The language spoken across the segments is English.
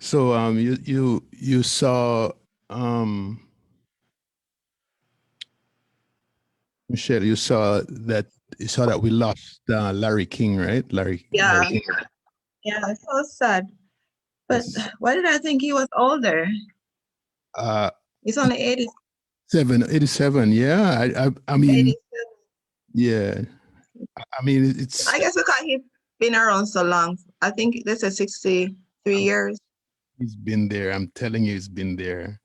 So you saw Michelle, you saw that we lost Larry King, right? Larry Yeah, King. yeah, it's so sad. But Yes. why did I think he was older? Uh He's only 80, 87. Yeah. I mean, 87. yeah. I mean it's I guess because he's been around so long. I think this is 63 years. he's been there. I'm telling you, he's been there.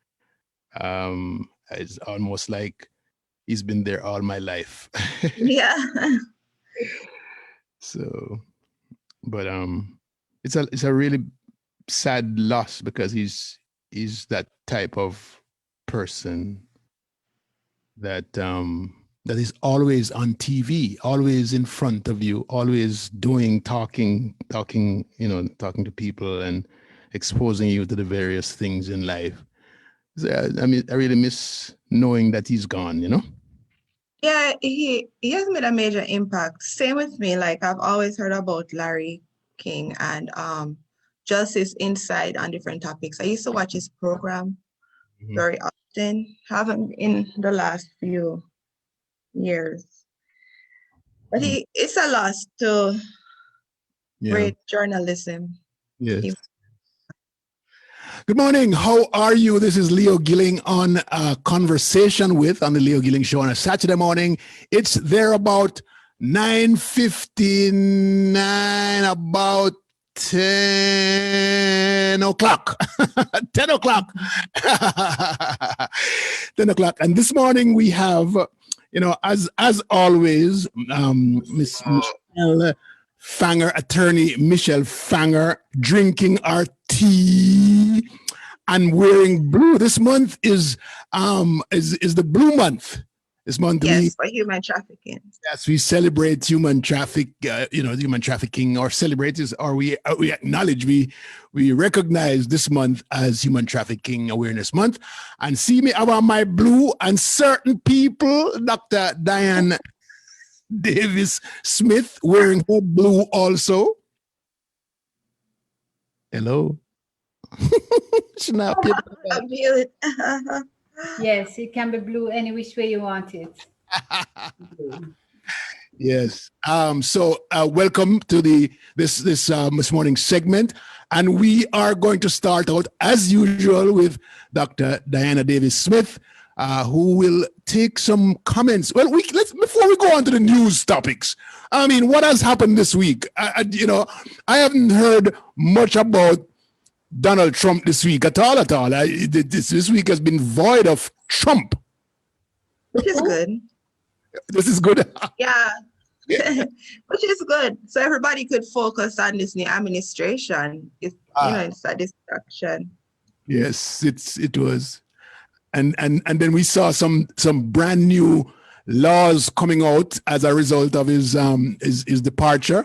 It's almost like he's been there all my life. Yeah. So, but it's a really sad loss because he's that type of person that is always on TV, always in front of you, always talking to people and exposing you to the various things in life. So, I mean, I really miss knowing that he's gone. Yeah, he has made a major impact. Same with me. Like I've always heard about Larry King and just his insight on different topics. I used to watch his program Mhm. very often, haven't in the last few years. But Mm. it's a loss to Yeah. great journalism. Yes. Good morning. How are you? This is Leo Gilling on Conversation With on the Leo Gilling Show on a Saturday morning. It's there about 9:59, about 10 o'clock. 10 o'clock. 10 o'clock. And this morning we have, as always, Miss Michelle Fanger, attorney Michelle Fanger, drinking our tea and wearing blue. This month is the blue month. This month Yes, for human trafficking. we celebrate human trafficking, or celebrate is, or we acknowledge, we recognize this month as Human Trafficking Awareness Month. And see me about my blue, and certain people, Dr. Dianna Davis Smith, wearing her blue also. Hello. Snap it. Yes, it can be blue any which way you want it. Yes. So welcome to this morning segment, and we are going to start out as usual with Dr. Dianna Davis Smith, who will take some comments. Well, before we go on to the news topics. I mean, what has happened this week? I haven't heard much about Donald Trump this week at all. This week has been void of Trump. Which is good. This is good. Yeah. Which is good. So everybody could focus on this new administration. It's a distraction. Yes, it was. And then we saw some brand new laws coming out as a result of his departure.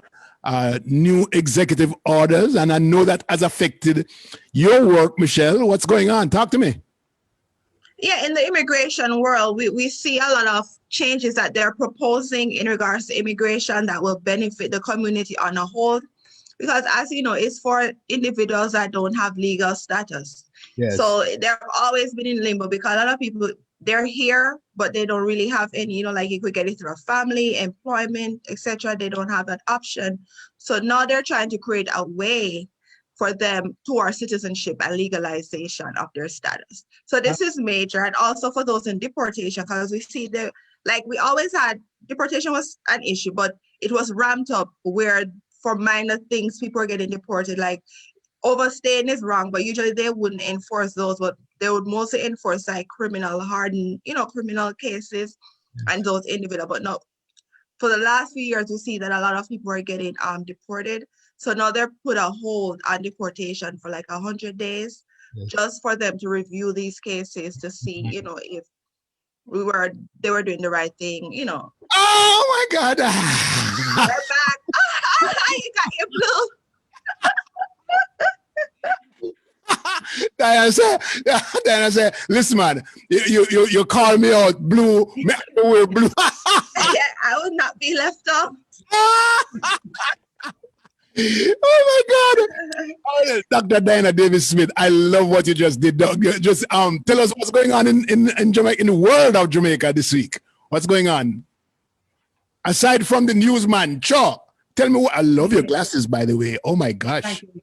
New executive orders, and I know that has affected your work, Michelle. What's going on? Talk to me. Yeah, in the immigration world, we see a lot of changes that they're proposing in regards to immigration that will benefit the community on a whole. Because as you know, it's for individuals that don't have legal status. Yes. So they've always been in limbo because a lot of people, they're here, but they don't really have any, like you could get it through a family, employment, etc. They don't have that option. So now they're trying to create a way for them towards citizenship and legalization of their status. So this is major. And also for those in deportation, because we see we always had, deportation was an issue, but it was ramped up where for minor things, people are getting deported. Like overstaying is wrong, but usually they wouldn't enforce those, but they would mostly enforce like criminal cases and those individual. But no, for the last few years, we see that a lot of people are getting deported. So now they're put a hold on deportation for like 100 days, just for them to review these cases to see, if they were doing the right thing, Oh my God. They're back. You got your blue. Diana said, listen, man, you call me out blue, we're blue. Yeah, I will not be left off. Oh my God. Oh, Dr. Dianna Davis Smith, I love what you just did. Just tell us what's going on in Jamaica, in the world of Jamaica this week. What's going on? Aside from the newsman, sure. Tell me what. I love your glasses, by the way. Oh my gosh. Thank you.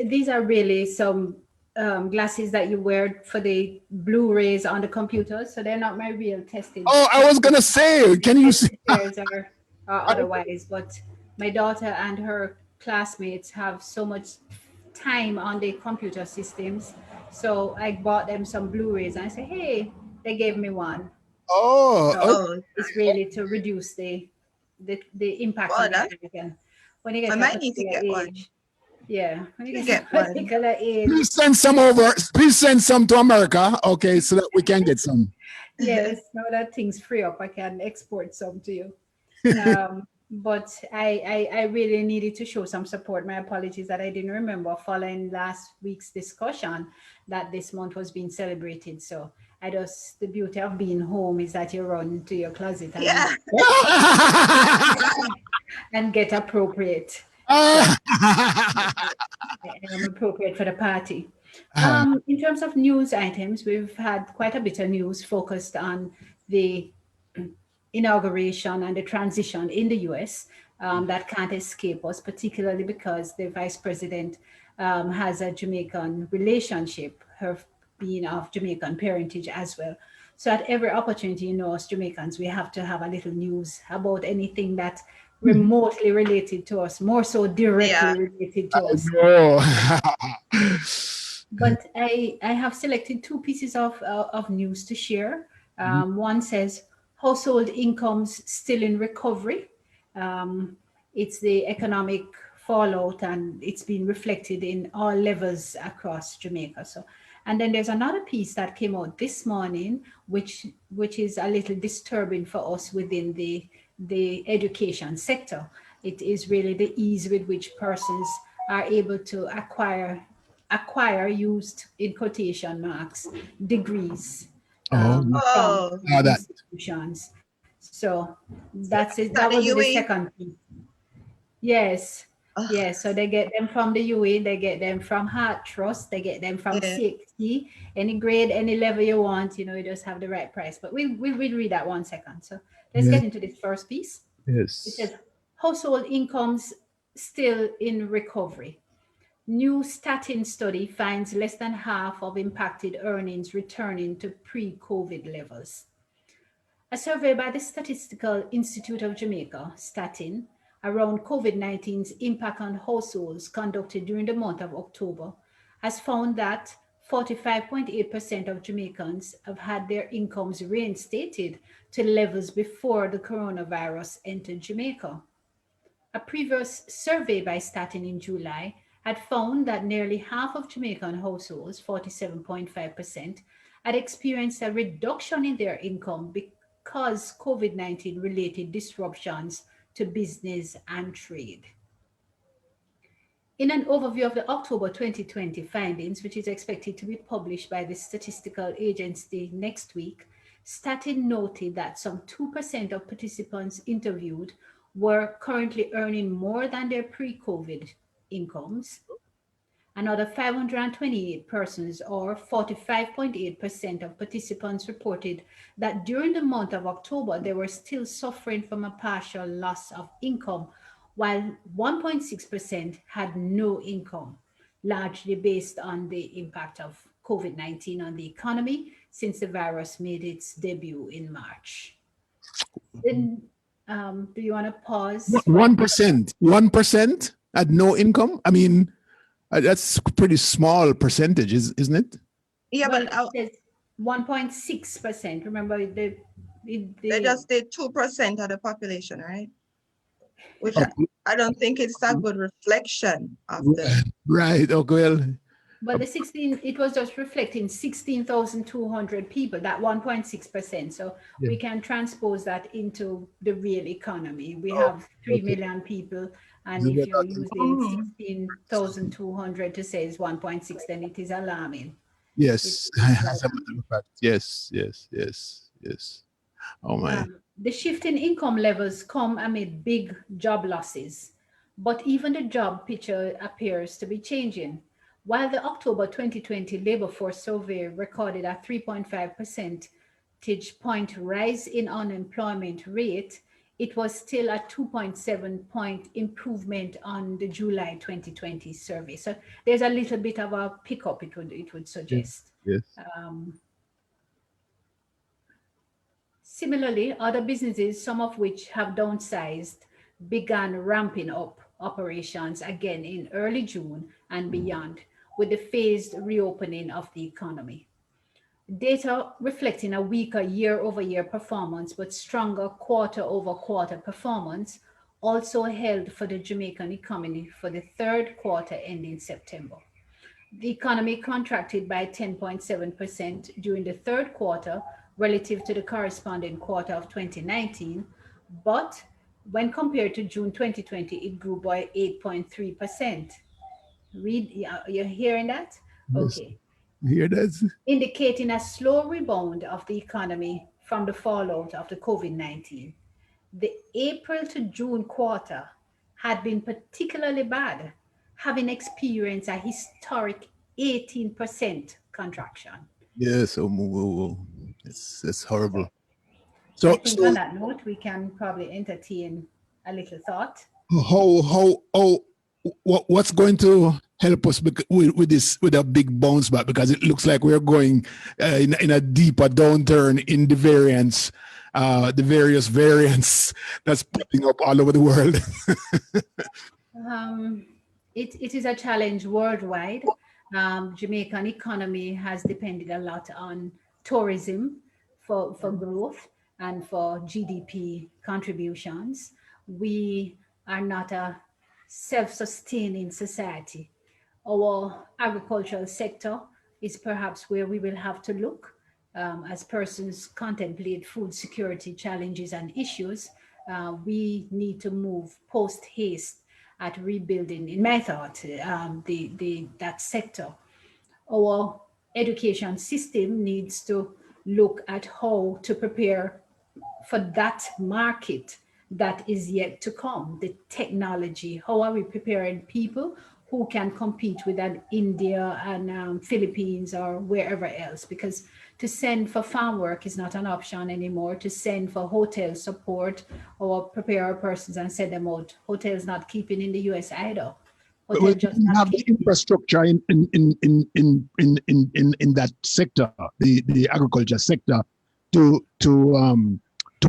These are really some glasses that you wear for the Blu-rays on the computer, so they're not my real tested. Oh, I was gonna say, can you see? Pictures or otherwise, but my daughter and her classmates have so much time on the computer systems, so I bought them some Blu-rays and I said, hey, they gave me one. Oh, So Oh, it's really to reduce the impact well, on the eye again. When you I get a might need to particular get one. age, yeah, when you You get a get one. particular age, please send some over. Please send some to America, okay, so that we can get some. yes, now that things free up, I can export some to you. But I really needed to show some support. My apologies that I didn't remember following last week's discussion that this month was being celebrated. So the beauty of being home is that you run to your closet and, Yeah. and get appropriate. Ah. Appropriate for the party. In terms of news items, we've had quite a bit of news focused on the inauguration and the transition in the US that can't escape us, particularly because the vice president has a Jamaican relationship, her being of Jamaican parentage as well. So at every opportunity, as Jamaicans, we have to have a little news about anything that remotely related to us, more so directly related to us. But I have selected two pieces of news to share. One says household incomes still in recovery. It's the economic fallout and it's been reflected in all levels across Jamaica. So, and then there's another piece that came out this morning, which is a little disturbing for us within the education sector. It is really the ease with which persons are able to acquire used in quotation marks degrees from Oh, that. institutions. So that's it. so That the will be the UE. second piece. Yes. Oh, Yes. So they get them from the UE, they get them from Heart Trust, they get them from yeah. CXT, any grade, any level you want, you just have the right price. But we'll read that 1 second. So let's get into this first piece. It Yes. says household incomes still in recovery. New statin study finds less than half of impacted earnings returning to pre-COVID levels. A survey by the Statistical Institute of Jamaica, Statin, around COVID-19's impact on households conducted during the month of October has found that 45.8% of Jamaicans have had their incomes reinstated to levels before the coronavirus entered Jamaica. A previous survey by Statin in July had found that nearly half of Jamaican households, 47.5%, had experienced a reduction in their income because COVID-19 related disruptions to business and trade. In an overview of the October 2020 findings, which is expected to be published by the statistical agency next week, Statin noted that some 2% of participants interviewed were currently earning more than their pre-COVID incomes. Another 528 persons, or 45.8% of participants, reported that during the month of October, they were still suffering from a partial loss of income, while 1.6% had no income, largely based on the impact of COVID-19 on the economy since the virus made its debut in March. Then, do you want to pause? 1%. 1% had no income. I mean, that's a pretty small percentage, isn't it? Yeah, Well, but it says 1.6%. Remember, they just did 2% of the population, right? Which I don't think it's a good reflection of the. Right. Okay. Well, but it was just reflecting 16,200 people, that 1.6%. So Yeah. we can transpose that into the real economy. We have 3 million people, and if you're using 16,200 to say it's 1.6, then it is alarming. Yes. As a matter of fact. Yes. Oh my. The shift in income levels come amid big job losses. But even the job picture appears to be changing. While the October 2020 labor force survey recorded a 3.5 percentage point rise in unemployment rate, it was still a 2.7 point improvement on the July 2020 survey. So there's a little bit of a pickup, it would Yeah. suggest. Yes. Similarly, other businesses, some of which have downsized, began ramping up operations again in early June and beyond with the phased reopening of the economy. Data reflecting a weaker year-over-year performance but stronger quarter-over-quarter performance also held for the Jamaican economy for the third quarter ending September. The economy contracted by 10.7% during the third quarter relative to the corresponding quarter of 2019, but when compared to June 2020, it grew by 8.3%. You're hearing that? Yes. Okay. Here that's Indicating a slow rebound of the economy from the fallout of the COVID-19. The April to June quarter had been particularly bad, having experienced a historic 18% contraction. yes. It's horrible. I So think on that note, we can probably entertain a little thought. what's going to help us with this, with a big bounce back, because it looks like we're going in a deeper downturn in the variants, the various variants that's popping up all over the world. It is a challenge worldwide. Jamaican economy has depended a lot on tourism for growth and for GDP contributions. We are not a self-sustaining society. Our agricultural sector is perhaps where we will have to look as persons contemplate food security challenges and issues. We need to move post haste at rebuilding, in my thought, that sector. Our education system needs to look at how to prepare for that market that is yet to come, the technology. How are we preparing people who can compete with an India and Philippines or wherever else? Because to send for farm work is not an option anymore. To send for hotel support or prepare our persons and send them out. Hotels not keeping in the US either. We Hotel just didn't not have the keeping. infrastructure in that sector, the agriculture sector, to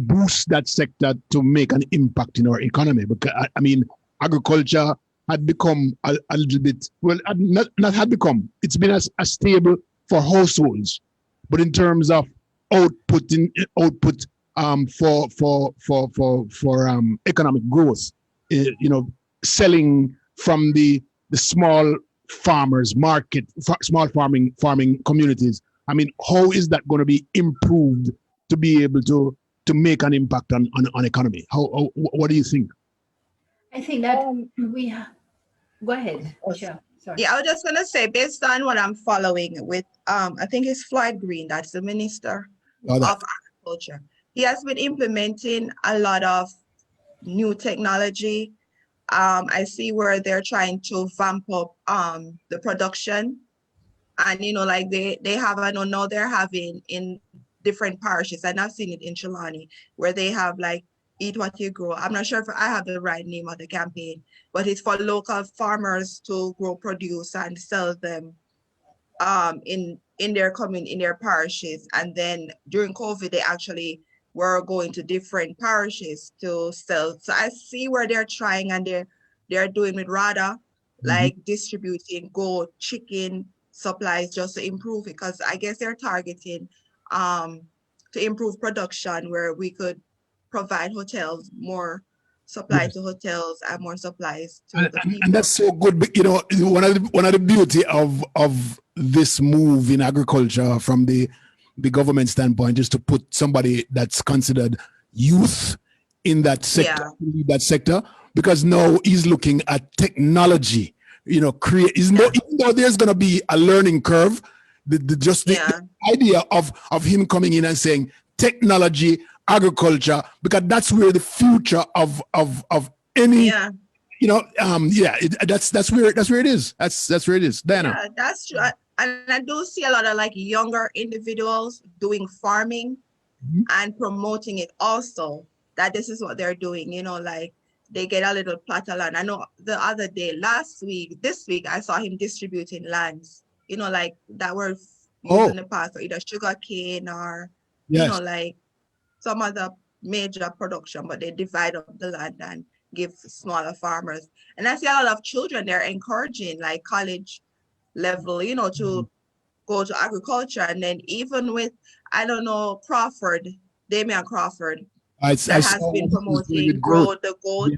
boost that sector to make an impact in our economy. Because I mean, agriculture had become a little bit, well, not had become, it's been a stable for households, but in terms of output for economic growth, selling from the small farmers market, small farming communities. I mean, how is that going to be improved to be able to make an impact on economy? What do you think? I think that we have. Go ahead, Michelle. Sorry. Yeah, I was just gonna say, based on what I'm following with, I think it's Floyd Green, that's the Minister of Agriculture. He has been implementing a lot of new technology. I see where they're trying to vamp up the production, and like they have, I know now they're having in different parishes, and I've seen it in Trelawney, where they have like Eat What You Grow. I'm not sure if I have the right name of the campaign, but it's for local farmers to grow produce and sell them in their parishes. And then during COVID, they actually were going to different parishes to sell. So I see where they're trying, and they're doing with RADA, like distributing goat, chicken supplies just to improve it, because I guess they're targeting to improve production, where we could provide hotels more supply to hotels and more supplies to the people. And that's so good. But, one of the beauty of this move in agriculture from the government standpoint is to put somebody that's considered youth in that sector, because now he's looking at technology. Even though there's going to be a learning curve, the idea of him coming in and saying technology, agriculture, because that's where the future of any that's where it is. That's where it is. Diana. Yeah, that's true. And I do see a lot of like younger individuals doing farming Mhm. and promoting it also, that this is what they're doing, like they get a little plot of land. I know the other day, this week, I saw him distributing lands, like that were used Oh, in the past for either sugar cane or, yes. like some other major production, but they divide up the land and give smaller farmers. And I see a lot of children, they're encouraging like college level, Mhm. to go to agriculture. And then even with, I don't know, Damian Crawford, I that has saw been what he was doing promoting with growth. Grow the Goat.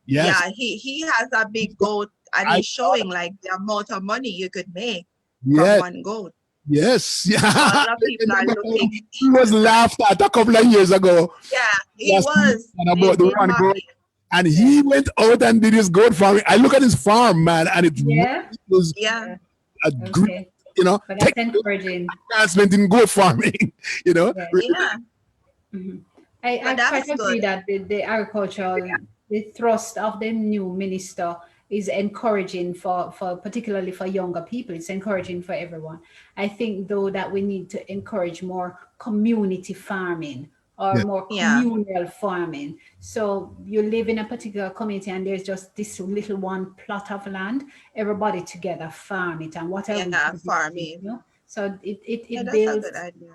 Yes. Yes. Yeah, he has a big goat and I he's saw showing that. like the amount of money you could make from Yes. one goat. Yes. Yeah. So a I lot of people are remember looking he was into that. laughed at a couple of years ago. Yeah, he Last week was. and They about the did one mock goat. it. And Yeah. he went out and did his goat farming. I look at his farm, man, and Yeah. it was Yeah. Yeah. a great, Okay. But that's technical encouraging. advancement in goat farming. Yeah. Really. Yeah. Mhm. So I quite that's agree good. that the thrust of the new minister is encouraging for particularly for younger people. It's encouraging for everyone. I think though that we need to encourage more community farming or Yeah. more Yeah. communal farming. So you live in a particular community and there's just this little one plot of land, everybody together farm it. And what are we Yeah. producing? Farming. So Yeah, it that's a good builds idea.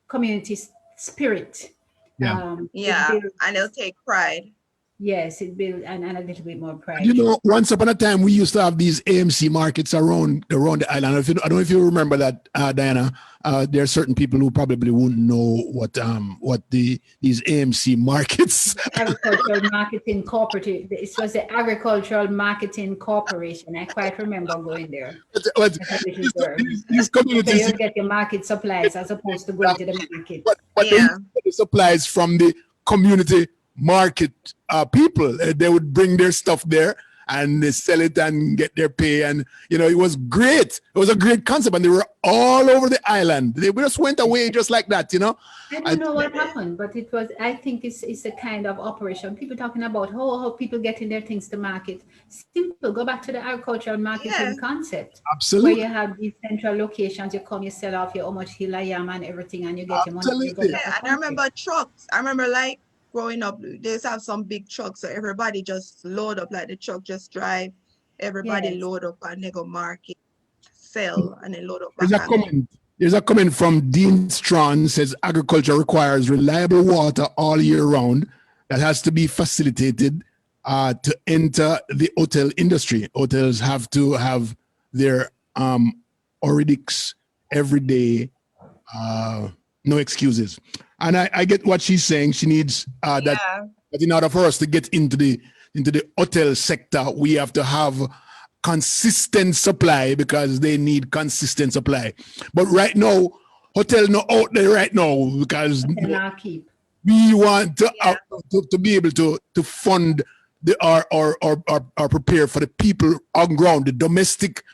community spirit. Yeah. It Yeah. builds, And they'll take pride. yes, it builds and a little bit more And pride. once upon a time, we used to have these AMC markets around the island. I don't know if you remember that, Diana. There are certain people who probably won't know what these AMC markets. Agricultural Marketing Cooperative. It was the Agricultural Marketing Corporation. I quite remember going there what as a little girl. these So communities, you get your market supplies as opposed to going to the market. what they used Yeah. to get the supplies from the community market people. They would bring their stuff there and they sell it and get their pay. And it was great. It was a great concept, and they were all over the island. They just went away just like that. I I, don't know what happened, but I think it's a kind of operation. People talking about how people getting their things to market. Simple, go back to the agricultural Yeah. marketing concept where you absolutely, have these central locations. You come, you sell off your how much hill I am and everything, and you get your money. You go absolutely. back Yeah. to And I country. remember trucks. I remember like growing up, they used to have some big trucks. So everybody just load up, like the truck just drive. Everybody Yes. load up and they go market, sell, and then load up There's back a again. comment. There's a comment from Dean Strawn says agriculture requires reliable water all year round that has to be facilitated to enter the hotel industry. Hotels have to have their Oridics every day, no excuses. And I get what she's saying. She needs that Yeah. in order for us to get into the hotel sector, we have to have consistent supply because they need consistent supply. But right now, hotel no out there right now because And I'll keep. we want Yeah. to be able to fund or prepare for the people on ground, the domestic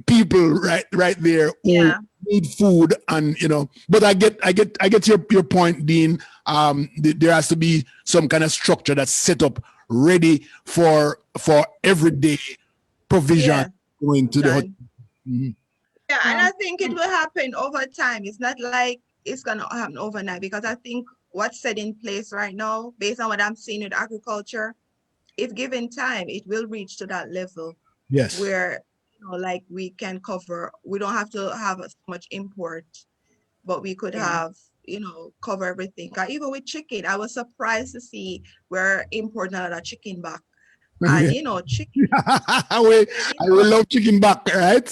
people right there who Yeah. need food. And but I get your point, Dean. There has to be some kind of structure that's set up ready for everyday provision Yeah. going to the hotel. Done. Mhm. Yeah. And I Um, think it will happen over time. It's not like it's gonna happen overnight, because I think what's set in place right now, based on what I'm seeing with agriculture, if given time, it will reach to that level Yes. where like we can cover. We don't have to have so much import, but we could yeah. have cover everything. 'Cause even with chicken, I was surprised to see we're importing a lot of chicken back, and chicken. I will love chicken back, right?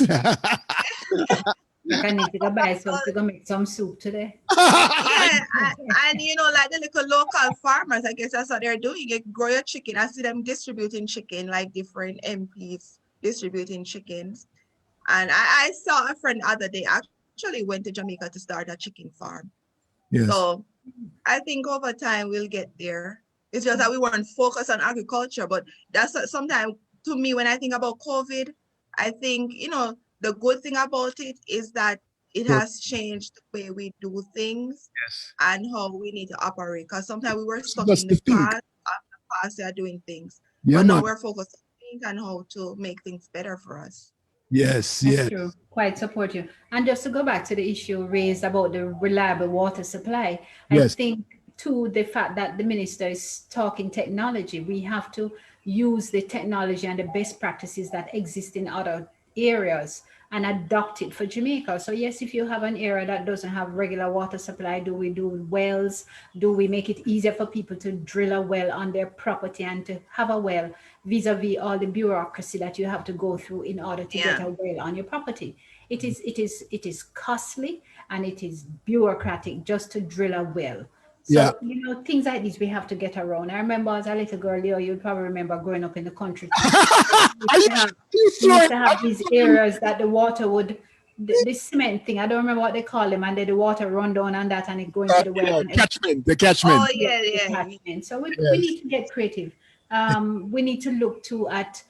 Like I need to go buy some to go make some soup today. Yeah, and like the little local farmers, I guess that's what they're doing. You grow your chicken. I see them distributing chicken, like different MPs distributing chickens. And I saw a friend the other day actually went to Jamaica to start a chicken farm. Yes. So I think over time we'll get there. It's just that we weren't focused on agriculture, but that's sometimes, to me, when I think about COVID, I think, the good thing about it is that it Sure. has changed the way we do things Yes. and how we need to operate. Because sometimes we were stuck Just in to the think. past, they are doing things. Yeah, But now man. we're focused on how to make things better for us. Yes, That's yes, true. Quite support you. And just to go back to the issue raised about the reliable water supply, I yes, think too the fact that the minister is talking technology, we have to use the technology and the best practices that exist in other areas and adopt it for Jamaica. So yes, if you have an area that doesn't have regular water supply, do we do wells? Do we make it easier for people to drill a well on their property and to have a well vis-a-vis all the bureaucracy that you have to go through in order to get Yeah. a well on your property? It is costly and it is bureaucratic just to drill a well. yeah. So, things like this we have to get around. I remember as a little girl, Leo, you'd probably remember growing up in the country too. Are you, We used to are have these areas that the water would, the cement thing, I don't remember what they call them, and then the water run down and that, and it go into the well. yeah, And catchment, the Oh catchment. yes, yeah, yeah. attachment. So we Yes, need to get creative. We need to look to at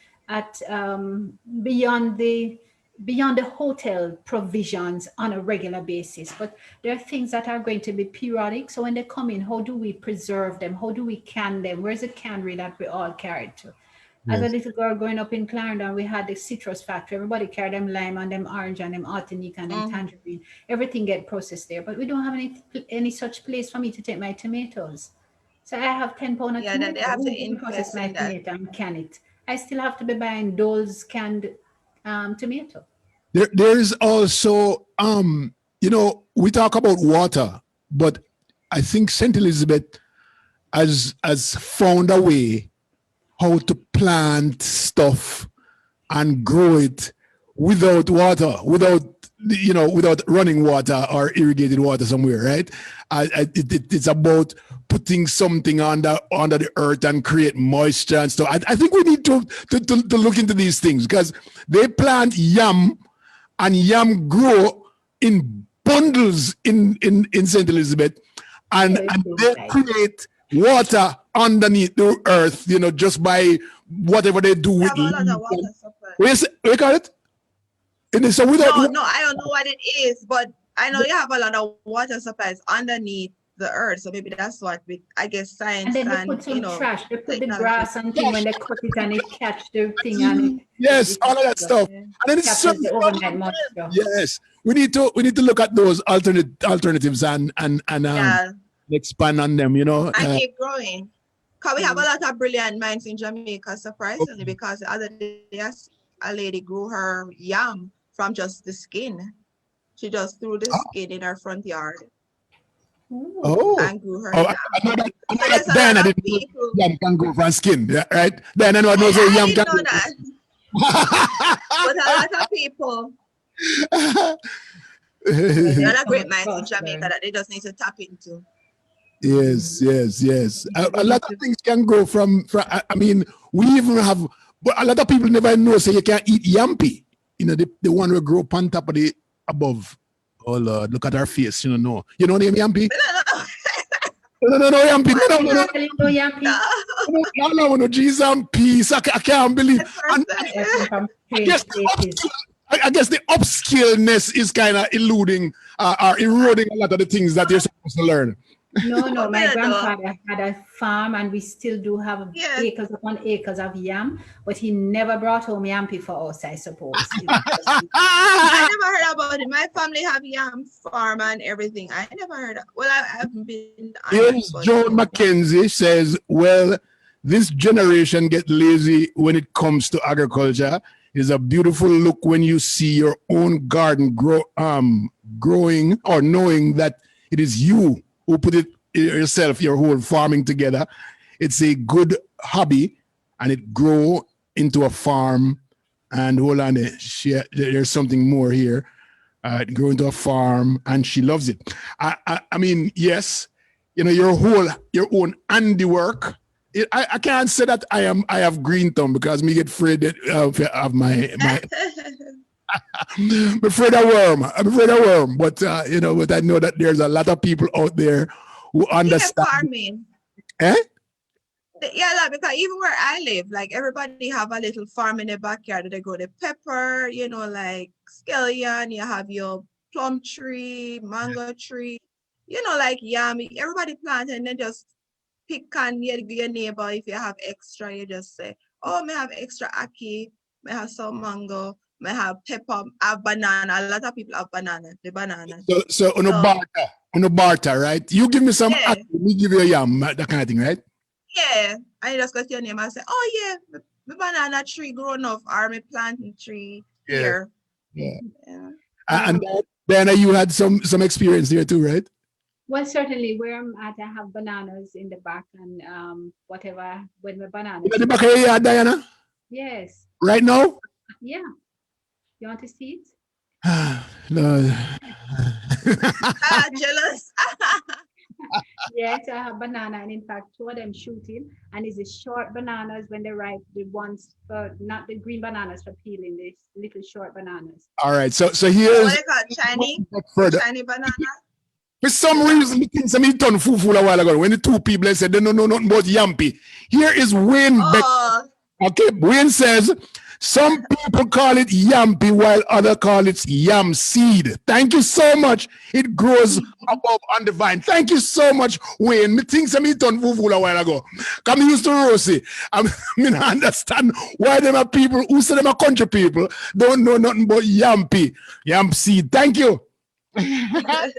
beyond the hotel provisions on a regular basis. But there are things that are going to be periodic. So when they come in, how do we preserve them? How do we can them? Where's the cannery that we all carried to? As a yes. little girl growing up in Clarendon, we had the citrus factory. Everybody carried them lime and them orange and them Martinique and them Mm. tangerine. Everything get processed there. But we don't have any such place for me to take my tomatoes. So I have 10 pound of Yeah, that they tomato. have to Who can process invest my in that. tomato and can it? I still have to be buying those canned tomato. There is also, we talk about water, but I think St. Elizabeth has found a way how to plant stuff and grow it without water, without running water or irrigated water somewhere, right? It's about putting something under the earth and create moisture and stuff. I think we need to look into these things because they plant yam and yam grow in bundles in St. Elizabeth, and Very good, they guys. create water underneath the earth, just by whatever they do We with have a lot leaves. of water supply. We got it? And so without No, no, I don't know what it is, but I know you have a lot of water supplies underneath the earth. So maybe that's what I guess And science then they and put some trash. They put the technology. grass and thing when they cut it and it catch the thing and yes, all of that stuff. Yeah. And then it's so captures the overnight moisture. yes. We need to look at those alternatives and Yeah, expand on them, and keep growing. Because we have a Mm. lot of brilliant minds in Jamaica, surprisingly, because the other day a lady grew her yam from just the skin. She just threw the skin in her front yard Ooh. Oh, and grew her oh, yam. I know So that there's a Diana lot of didn't know people. yam can go from skin, yeah, right? Diana knows how I yam didn't can know that. But a lot of people, go. there are a lot of Come great minds in across Jamaica learn. that they just need to tap into. Yes, yes, yes. Yeah, A we lot need of to. things can grow from. I mean, we even have, but a lot of people never know. So you can eat yampi. The one we grow up on top of the above. Oh Lord, look at our face. No. You know the name yampi? No, yampi. What No. is Tell you no yappy. that? No, Jesus and peace. I can't believe. That's And first They come from I strange guess places. I guess the upskillness is kind of eluding or eroding a lot of the things that you're supposed to learn. No, What my better though? grandfather had a farm and we still do have Yes. acres upon acres of yam, but he never brought home yampy for us, I suppose. It was just- I never heard about it. My family have yam farm and everything. I never heard. Well, I haven't been on it, Here's but Joan Mackenzie says, well, this generation get lazy when it comes to agriculture. It's a beautiful look when you see your own garden growing or knowing that it is you who put it yourself, your whole farming together. It's a good hobby and it grow into a farm. And hold on, there's something more here. It grew into a farm and she loves it. I mean, yes, your own handiwork. I can't say that I have green thumb because me get afraid of my I'm afraid of worm. But but I know that there's a lot of people out there who keep understand. farming. Eh? Yeah, like, because even where I live, like everybody have a little farm in their backyard. They grow the pepper, like scallion. You have your plum tree, mango tree, like yam. Everybody plant and then just pick on your neighbor. If you have extra, you just say, oh, may have extra ackee, may have some mango, may have pepper, have banana. A lot of people have the banana. So on a barter, right? You give me some Yeah. ackee, me give you a yam, that kind of thing, right? Yeah. And you just go to your neighbor and say, oh yeah, my banana tree grown up, or my planting tree here. Yeah. Yeah. And then you had some experience there too, right? Well, certainly where I'm at, I have bananas in the back and whatever when my bananas. In the back of your yard, Diana? Yes. Right now? Yeah. You want to see it? No. Jealous. Yes, I have banana, and in fact, two of them shooting, and it's the short bananas when they're ripe, the ones for not the green bananas for peeling, the little short bananas. All right. So What here's they call Chinese? further. Chinese banana? For some reason, the things I mean done full a while ago. When the two people said they don't know nothing about Yampy. Here is Wayne Beck. Oh, Okay, Wayne says some people call it Yampy while others call it yam seed. Thank you so much. It grows above on the vine. Thank you so much, Wayne. Me things I mean done full a while ago. Come used to Rosie. I mean, I understand why them are people who say them are country people don't know nothing about Yampy, yam seed. Thank you. Here's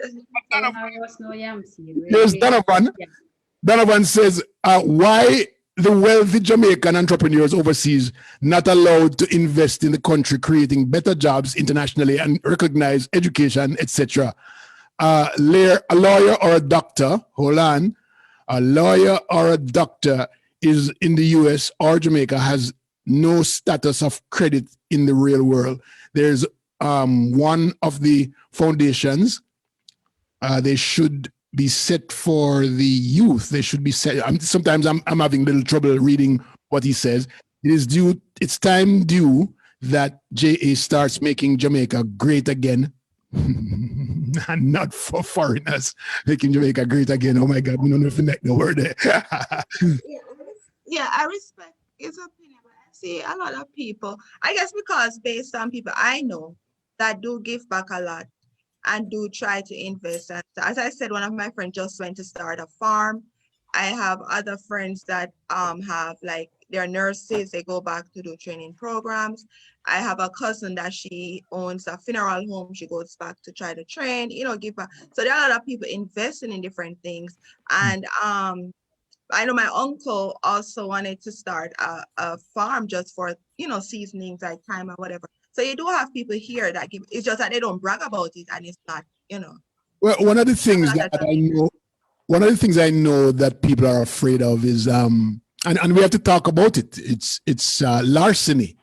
Donovan. Donovan says, why the wealthy Jamaican entrepreneurs overseas not allowed to invest in the country, creating better jobs internationally and recognize education, etc. A lawyer or a doctor, hold on, a lawyer or a doctor is in the US or Jamaica has no status of credit in the real world. There's one of the foundations, they should be set for the youth. They should be set. Sometimes I'm having a little trouble reading what he says. It's time due that JA starts making Jamaica great again. And not for foreigners making Jamaica great again. Oh my God, we don't know if the next word there. Yeah, I respect his opinion, but I see a lot of people, I guess because based on people I know that do give back a lot and do try to invest. And as I said, one of my friends just went to start a farm. I have other friends that have like they're nurses, they go back to do training programs. I have a cousin that she owns a funeral home. She goes back to try to train, give back. So there are a lot of people investing in different things. And I know my uncle also wanted to start a farm just for, seasonings like thyme or whatever. So you do have people here that give, it's just that they don't brag about it and it's not, Well, one of the things I know that people are afraid of is, and we have to talk about it. It's larceny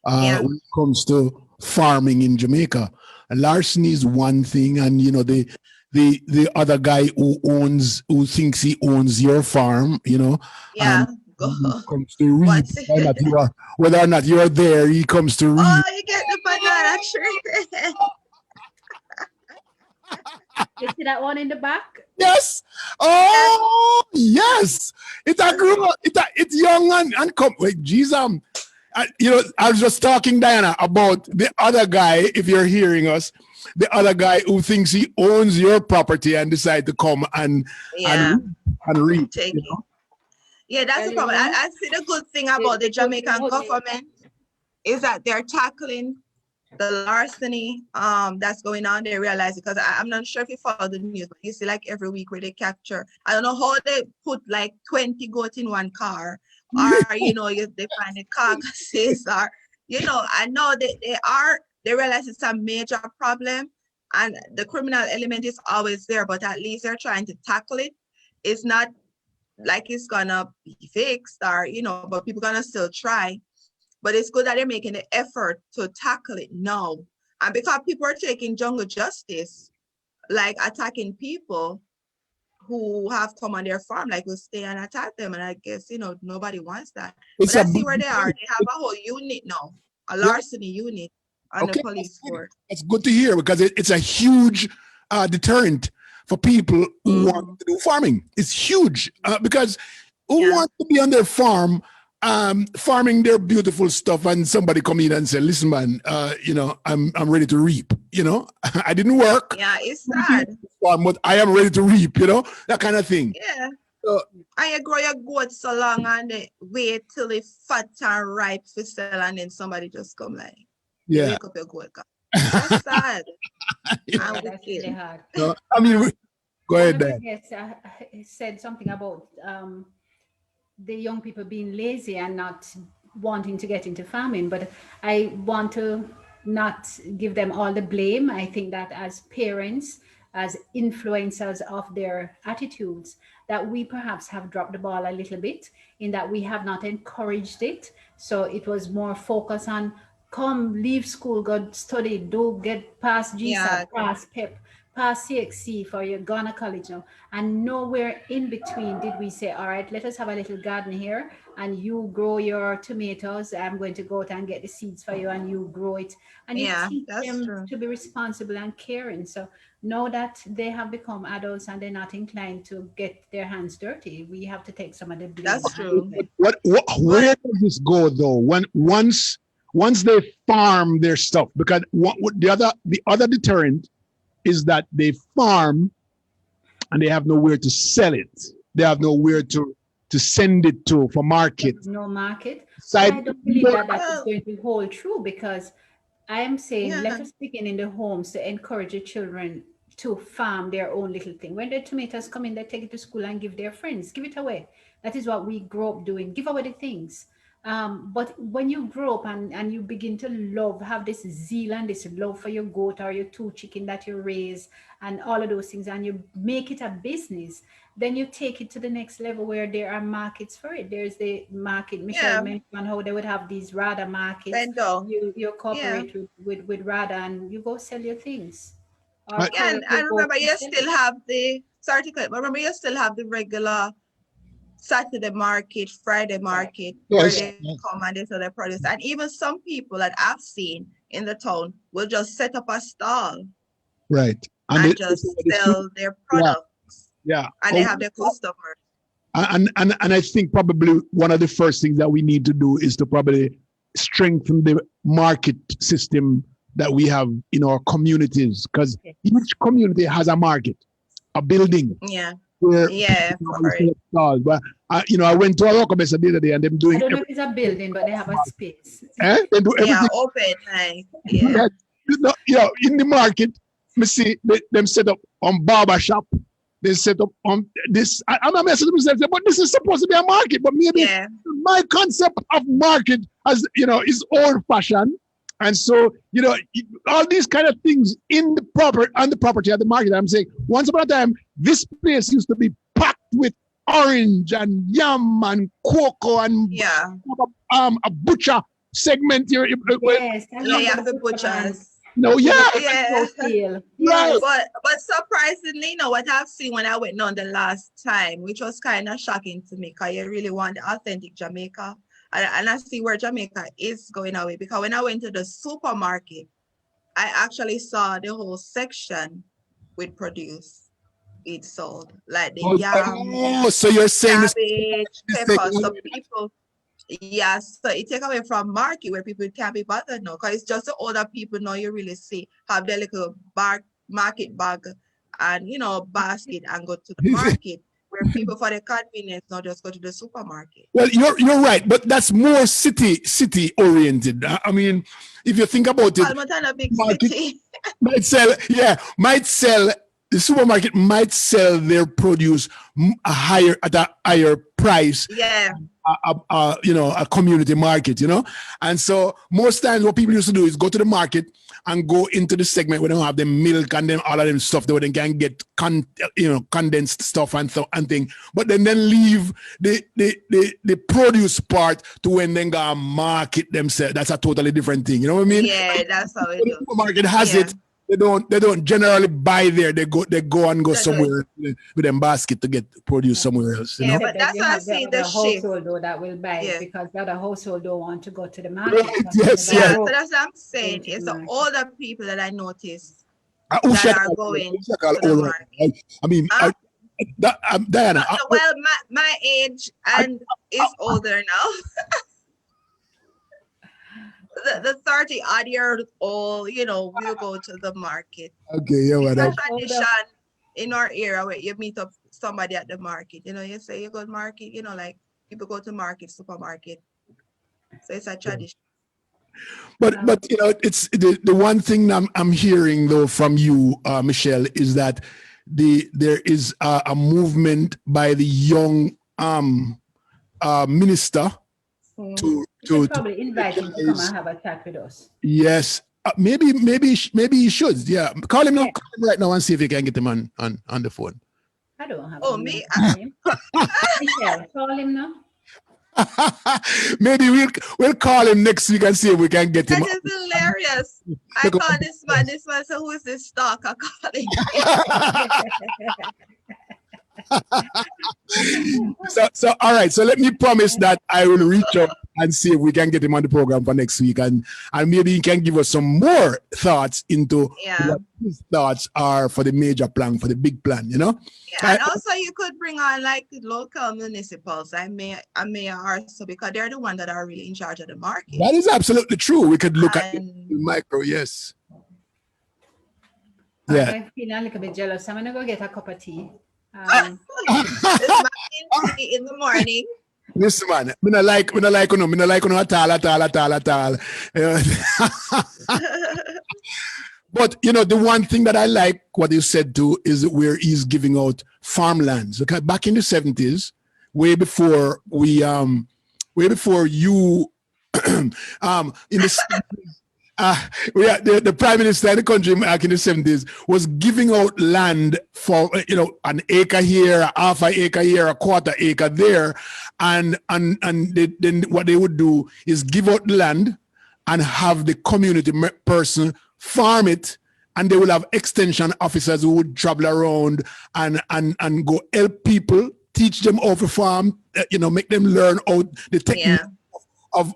when it comes to farming in Jamaica. And larceny is one thing, and the other guy who thinks he owns your farm, comes to reap. Whether or not you're there, he comes to reap. Oh, you get the banana tree. You see that one in the back? Yes. Oh, yes. It's young and come. Wait, geez, I was just talking, Diana, about the other guy. If you're hearing us, the other guy who thinks he owns your property and decide to come and reap. Take it. Yeah, that's the problem. I see the good thing about the Jamaican government is that they're tackling the larceny that's going on. They realize it because I'm not sure if you follow the news, but you see like every week where they capture. I don't know how they put like 20 goats in one car, or they find the carcasses, or I know they realize it's a major problem, and the criminal element is always there, but at least they're trying to tackle it. It's not like it's gonna be fixed or but people gonna still try. But it's good that they're making the effort to tackle it now. And because people are taking jungle justice, like attacking people who have come on their farm, like will stay and attack them. And I guess nobody wants that. But I see where they are. They have a whole unit now, a larceny unit on the police force. It's good to hear because it's a huge deterrent for people who want to do farming. It's huge because who want to be on their farm farming their beautiful stuff and somebody come in and say, listen, man, I'm ready to reap. I didn't work. Yeah, it's sad. But I am ready to reap, that kind of thing. Yeah. So, And you grow your goat so long and they wait till it fat and ripe for sell, and then somebody just come like, you yeah. wake up your goat. That's sad. Yeah, And that's really wicked. hard. So, I mean, go One ahead, of your Dan. guests said something about the young people being lazy and not wanting to get into farming, but I want to not give them all the blame. I think that as parents, as influencers of their attitudes, that we perhaps have dropped the ball a little bit in that we have not encouraged it. So it was more focus on come, leave school, go study, do get past Yeah, GSAT, pass PEP, pass CXC for your Ghana college now. And nowhere in between did we say, all right, let us have a little garden here and you grow your tomatoes. I'm going to go out and get the seeds for you and you grow it. And you yeah, teach that's them true. to be responsible and caring. So now that they have become adults and they're not inclined to get their hands dirty, we have to take some of the blame That's out of true. it. Where does this go though? Once they farm their stuff, because the other deterrent is that they farm and they have nowhere to sell it. They have nowhere to send it to for market. No market. But Side, I don't believe that that is Well, going to hold true because I am saying let yeah, us begin in the homes to encourage the children to farm their own little thing. When the tomatoes come in, they take it to school and give their friends, give it away. That is what we grow up doing. Give away the things. But when you grow up and you begin to love, have this zeal and this love for your goat or your two chicken that you raise and all of those things, and you make it a business, then you take it to the next level where there are markets for it. There's the market. Michelle yeah, mentioned how they would have these RADA markets. bend down. You Yeah. cooperate with RADA and you go sell your things. Or I- Yeah, collect your and goat remember, and you sell still it. have the, sorry to cut, but remember, you still have the regular Saturday market, Friday Right. market, where yes, Yeah. they come and they sell their produce. And even some people that I've seen in the town will just set up a stall right. And and just sell their yeah, products, yeah. and they have their customers. And I think probably one of the first things that we need to do is to probably strengthen the market system that we have in our communities, because Okay. each community has a market, a building Yeah, where yeah, people for sell it. stalls. But I went to a local mess the other day and them I doing don't know if it's a building, but they have a space. They do Yeah, everything. open, like, yeah, That, in the market, me see them set up on barber shop. They set up on this. I'm not messing with myself, but this is supposed to be a market. But maybe yeah, my concept of market, as is old fashioned, and so all these kind of things in the property of the market. I'm saying once upon a time, this place used to be packed with orange and yam and cocoa and yeah, a butcher segment here. Yes, I yeah, you remember have the the butcher man butchers. with the Yeah, Yeah. deal. right. Yes. But surprisingly, what I've seen when I went on the last time, which was kind of shocking to me, because you really want the authentic Jamaica. And I see where Jamaica is going away, because when I went to the supermarket, I actually saw the whole section with produce being sold, like the yam, So you're saying this cabbage, is pepper. taking So away. people, yeah, so it take away from market where people can't be bothered now, because it's just the older people now you really see have their little market bag and basket and go to the market, where people for the convenience now just go to the supermarket. Well, you're right, but that's more city oriented. I mean, if you think about it, Almost a big market city. might sell. The supermarket might sell their produce at a higher price, Yeah, a community market, and so most times what people used to do is go to the market and go into the segment where they don't have the milk and then all of them stuff where they can get condensed stuff and thing, but then leave the produce part to when they go market themselves. That's a totally different thing. You know what I mean? yeah, that's how it When the do. supermarket has Yeah, it, they don't generally buy there. They go and go that's right. somewhere with them basket to get produce Yeah. somewhere else. Yeah, Except but that that's you why I have the see the other shift. household though that will buy it Yeah. because the other household don't want to go to the Right, market. Because they yes, never Yeah, yes. grow so up that's what I'm going saying. to the It's the market. older people that I notice Who that should are I going call to the old right market. now? I mean, Huh? Diana, No, well, my age and is older now. The 30 odd year old, will go to the market. okay, yeah, It's but a That's older. tradition. in our area where you meet up somebody at the market. You know, you say you go to market, you know, like people go to market, supermarket. So it's a tradition. But you know, it's the one thing I'm hearing though from you, Michelle, is that there is a movement by the young minister to You should to probably invite him to come and have a chat with us. yes. Maybe he should. Yeah, call him now. Yeah. Call him right now and see if you can get him on the phone. I don't have Oh, a me? number for him. Michelle, call him now. Maybe we'll call him next week and see if we can get him. That is hilarious. I call this man. This man said, who is this stalker calling? So all right. So let me promise that I will reach out and see if we can get him on the program for next week, and maybe he can give us some more thoughts into what his thoughts are for the major plan, for the big plan. You know. Yeah, and also you could bring on like the local municipals. I may also, because they're the ones that are really in charge of the market. That is absolutely true. We could look at the micro. Yes. Yeah. I'm feeling a little bit jealous. I'm gonna go get a cup of tea. In the morning. Listen, man, me not like uno at all. But you know, the one thing that I like what you said too is where he's giving out farmlands. Okay, back in the 70s, way before you in the the prime minister in the country back in the 70s was giving out land for an acre here, a half an acre here, a quarter acre there, and then what they would do is give out the land and have the community person farm it, and they will have extension officers who would travel around and go help people, teach them how to farm, make them learn how the technique of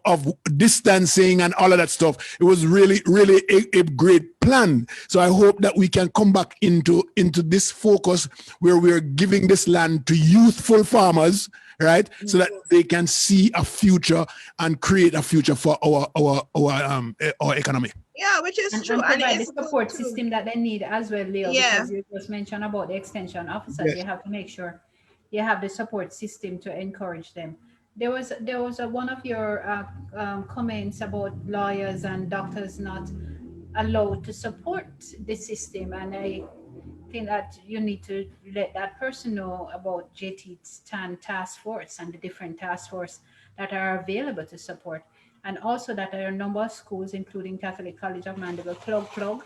distancing and all of that stuff. It was really, really a great plan. So I hope that we can come back into this focus where we're giving this land to youthful farmers, right? So that they can see a future and create a future for our economy. Yeah, which is true. And provide the support system that they need as well, Leo, because you just mentioned about the extension officers. You have to make sure you have the support system to encourage them. There was one of your comments about lawyers and doctors not allowed to support the system, and I think that you need to let that person know about JT-TAN task force and the different task force that are available to support, and also that there are a number of schools, including Catholic College of Mandeville, plug,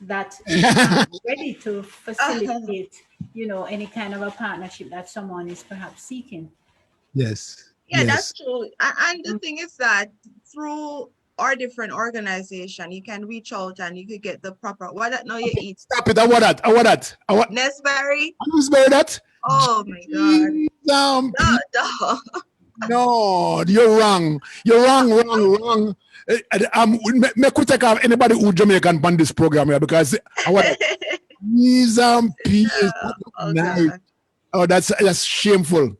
that are ready to facilitate, any kind of a partnership that someone is perhaps seeking. Yes. Yeah, that's true. And the thing is that through our different organization, you can reach out and you could get the proper. What that now you eat? Stop it! I want that. Nesberry. Nesberry that. Oh my God. No, you're wrong. You're wrong. Me could take off anybody who Jamaican on this program here, because I want peas and peas. Oh, that's shameful.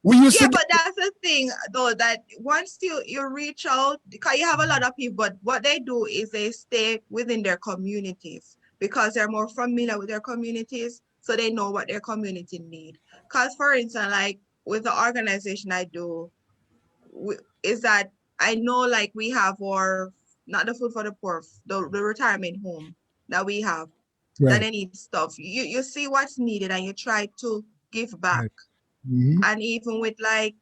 But that's the thing, though, that once you reach out, because you have a lot of people, but what they do is they stay within their communities because they're more familiar with their communities, so they know what their community need. Because, for instance, like with the organization I do, is that I know, like, we have not the food for the poor, the retirement home that we have, that they need stuff. You see what's needed and you try to give back. Right. Mm-hmm. And even with like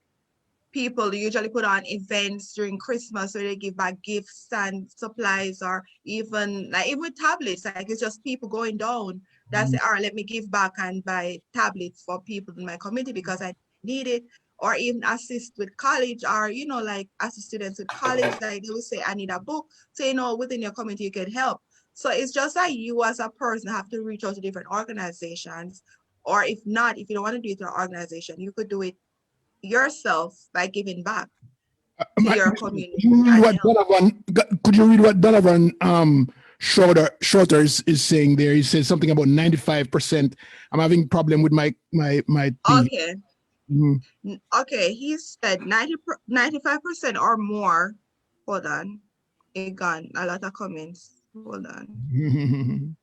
people usually put on events during Christmas where they give back gifts and supplies, or even with tablets, like it's just people going down that say, all right, let me give back and buy tablets for people in my community because I need it, or even assist with college, or like assist students with college, like they will say, I need a book. So within your community you can help. So it's just like you as a person have to reach out to different organizations. Or if not, if you don't want to do it through an organization, you could do it yourself by giving back to your community. Could you read what Donovan Shorter is saying there? He says something about 95%. I'm having problem with my Okay. Mm-hmm. Okay, he said 95% or more. Hold on. It gone. A lot of comments. Hold on.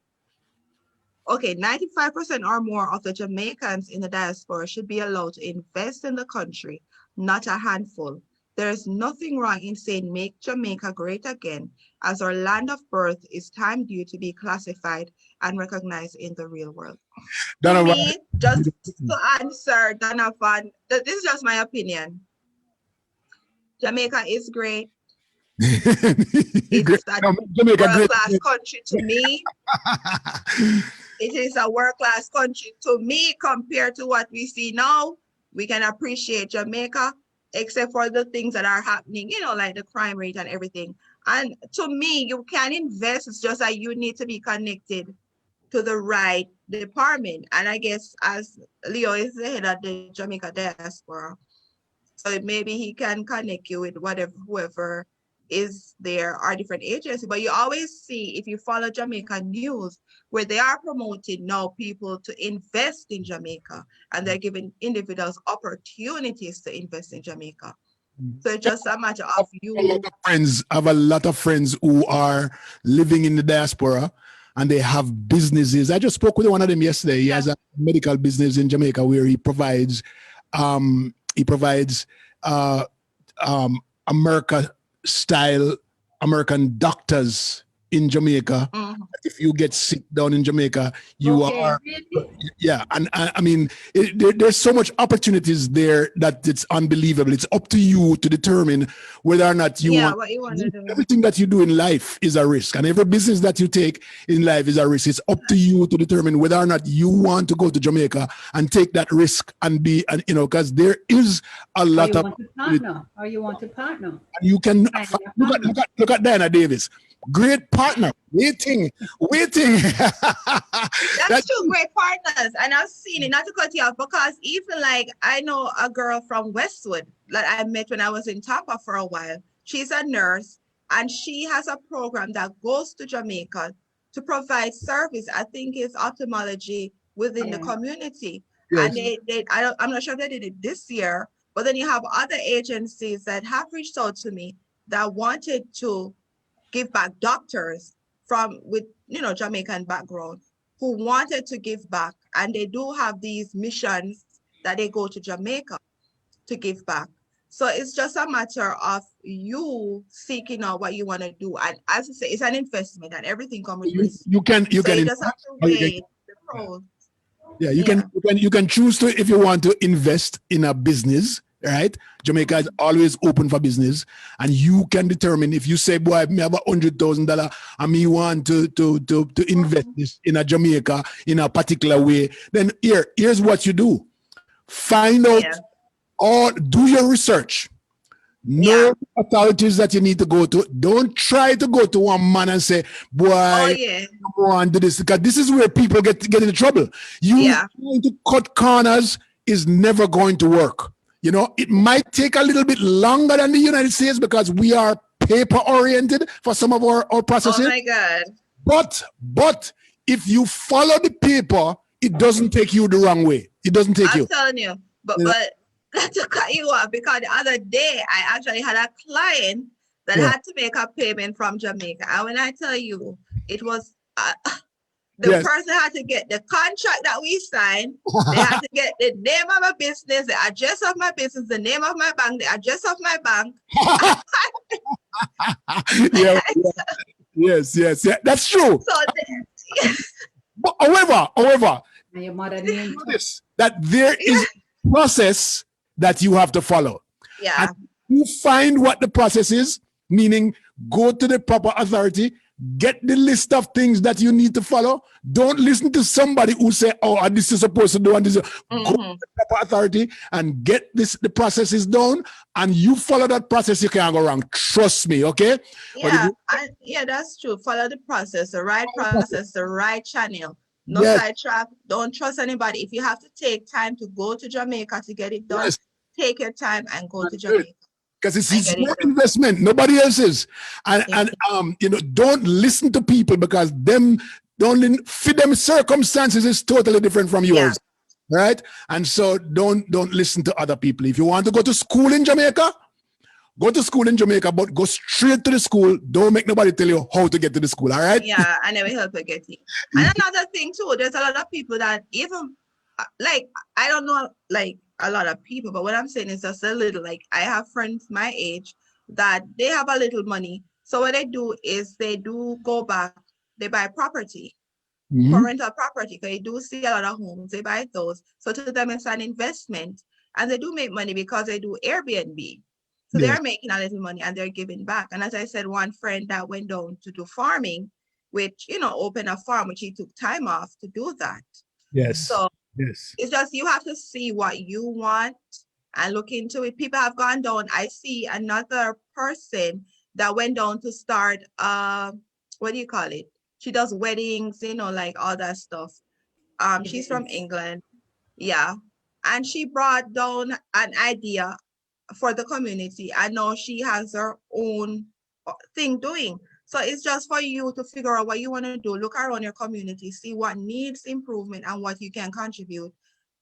okay, 95% or more of the Jamaicans in the diaspora should be allowed to invest in the country, not a handful. There is nothing wrong in saying make Jamaica great again, as our land of birth is time due to be classified and recognized in the real world. To Donovan. me, just to answer Donovan, this is just my opinion. Jamaica is great. It's a Jamaica world-class country to me. It is a world-class country to me compared to what we see now. We can appreciate Jamaica, except for the things that are happening, you know, like the crime rate and everything. And to me, you can invest. It's just that you need to be connected to the right department. And I guess as Leo is the head of the Jamaica diaspora, so maybe he can connect you with whoever is there or different agencies. But you always see, if you follow Jamaica news, where they are promoting now people to invest in Jamaica, and they're giving individuals opportunities to invest in Jamaica. So it's just a matter of you. I have a lot of friends who are living in the diaspora and they have businesses. I just spoke with one of them yesterday. He has a medical business in Jamaica where he provides American doctors in Jamaica. Mhm. If you get sick down in Jamaica, you are, yeah. And I mean, there's so much opportunities there that it's unbelievable. It's up to you to determine whether or not you want. What you want to do. Everything that you do in life is a risk, and every business that you take in life is a risk. It's up to you to determine whether or not you want to go to Jamaica and take that risk and be, and you know, because there is a lot of. You want to partner. You can look at Dianna Davis. Great partner, waiting. That's two great partners, and I've seen it. Not to cut you off, because even like I know a girl from Westwood that I met when I was in Tampa for a while. She's a nurse, and she has a program that goes to Jamaica to provide service. I think it's ophthalmology within the community. Yes. And I'm not sure if they did it this year, but then you have other agencies that have reached out to me that wanted to give back, doctors with Jamaican background who wanted to give back, and they do have these missions that they go to Jamaica to give back. So it's just a matter of you seeking out what you want to do, and as I say, it's an investment, and everything comes with risk. You just have to weigh the pros. Yeah, you can choose to, if you want to invest in a business. Right, Jamaica is always open for business, and you can determine if you say, "Boy, I have $100,000 and me want to invest this in a Jamaica in a particular way." Then here's what you do: find out or do your research. Know authorities that you need to go to. Don't try to go to one man and say, "Boy, I want to do this," because this is where people get into trouble. You trying to cut corners is never going to work. You know, it might take a little bit longer than the United States because we are paper-oriented for some of our processes. Oh my God. But if you follow the paper, it doesn't take you the wrong way. It doesn't take you. I'm telling you. But not to cut you off, because the other day I actually had a client that had to make a payment from Jamaica. And when I tell you, it was... the person had to get the contract that we signed. They had to get the name of my business, the address of my business, the name of my bank, the address of my bank. Yes, that's true. So, but however, notice that there is a process that you have to follow. Yeah. And you find what the process is, meaning go to the proper authority. Get the list of things that you need to follow. Don't listen to somebody who say, "Oh, this is supposed to do," and this. Go to the proper authority and get the process is done, and you follow that process. You can't go wrong. Trust me, okay? Yeah, that's true. Follow the process, the right process, the right channel. No sidetrack. Don't trust anybody. If you have to take time to go to Jamaica to get it done, take your time and go to Jamaica. Because it's your investment, nobody else's. And don't listen to people, because don't fit them circumstances is totally different from yours. Right? And so don't listen to other people. If you want to go to school in Jamaica, Go to school in Jamaica, but go straight to the school. Don't make nobody tell you how to get to the school, all right? Yeah, and then we help you get it. And another thing too, there's a lot of people that even like I don't know like a lot of people, but what I'm saying is just a little. Like I have friends my age that they have a little money. So what they do is they do go back, they buy property, for rental property. They do see a lot of homes, they buy those. So to them it's an investment, and they do make money because they do Airbnb. So they're making a little money and they're giving back. And as I said, one friend that went down to do farming, which, you know, open a farm, which he took time off to do that. Yes. So yes. it's just, you have to see what you want and look into it. People have gone down. I see another person that went down to start, what do you call it? She does weddings, you know, like all that stuff. She's from England. Yeah. And she brought down an idea for the community. I know she has her own thing doing. So it's just for you to figure out what you want to do. Look around your community, see what needs improvement and what you can contribute.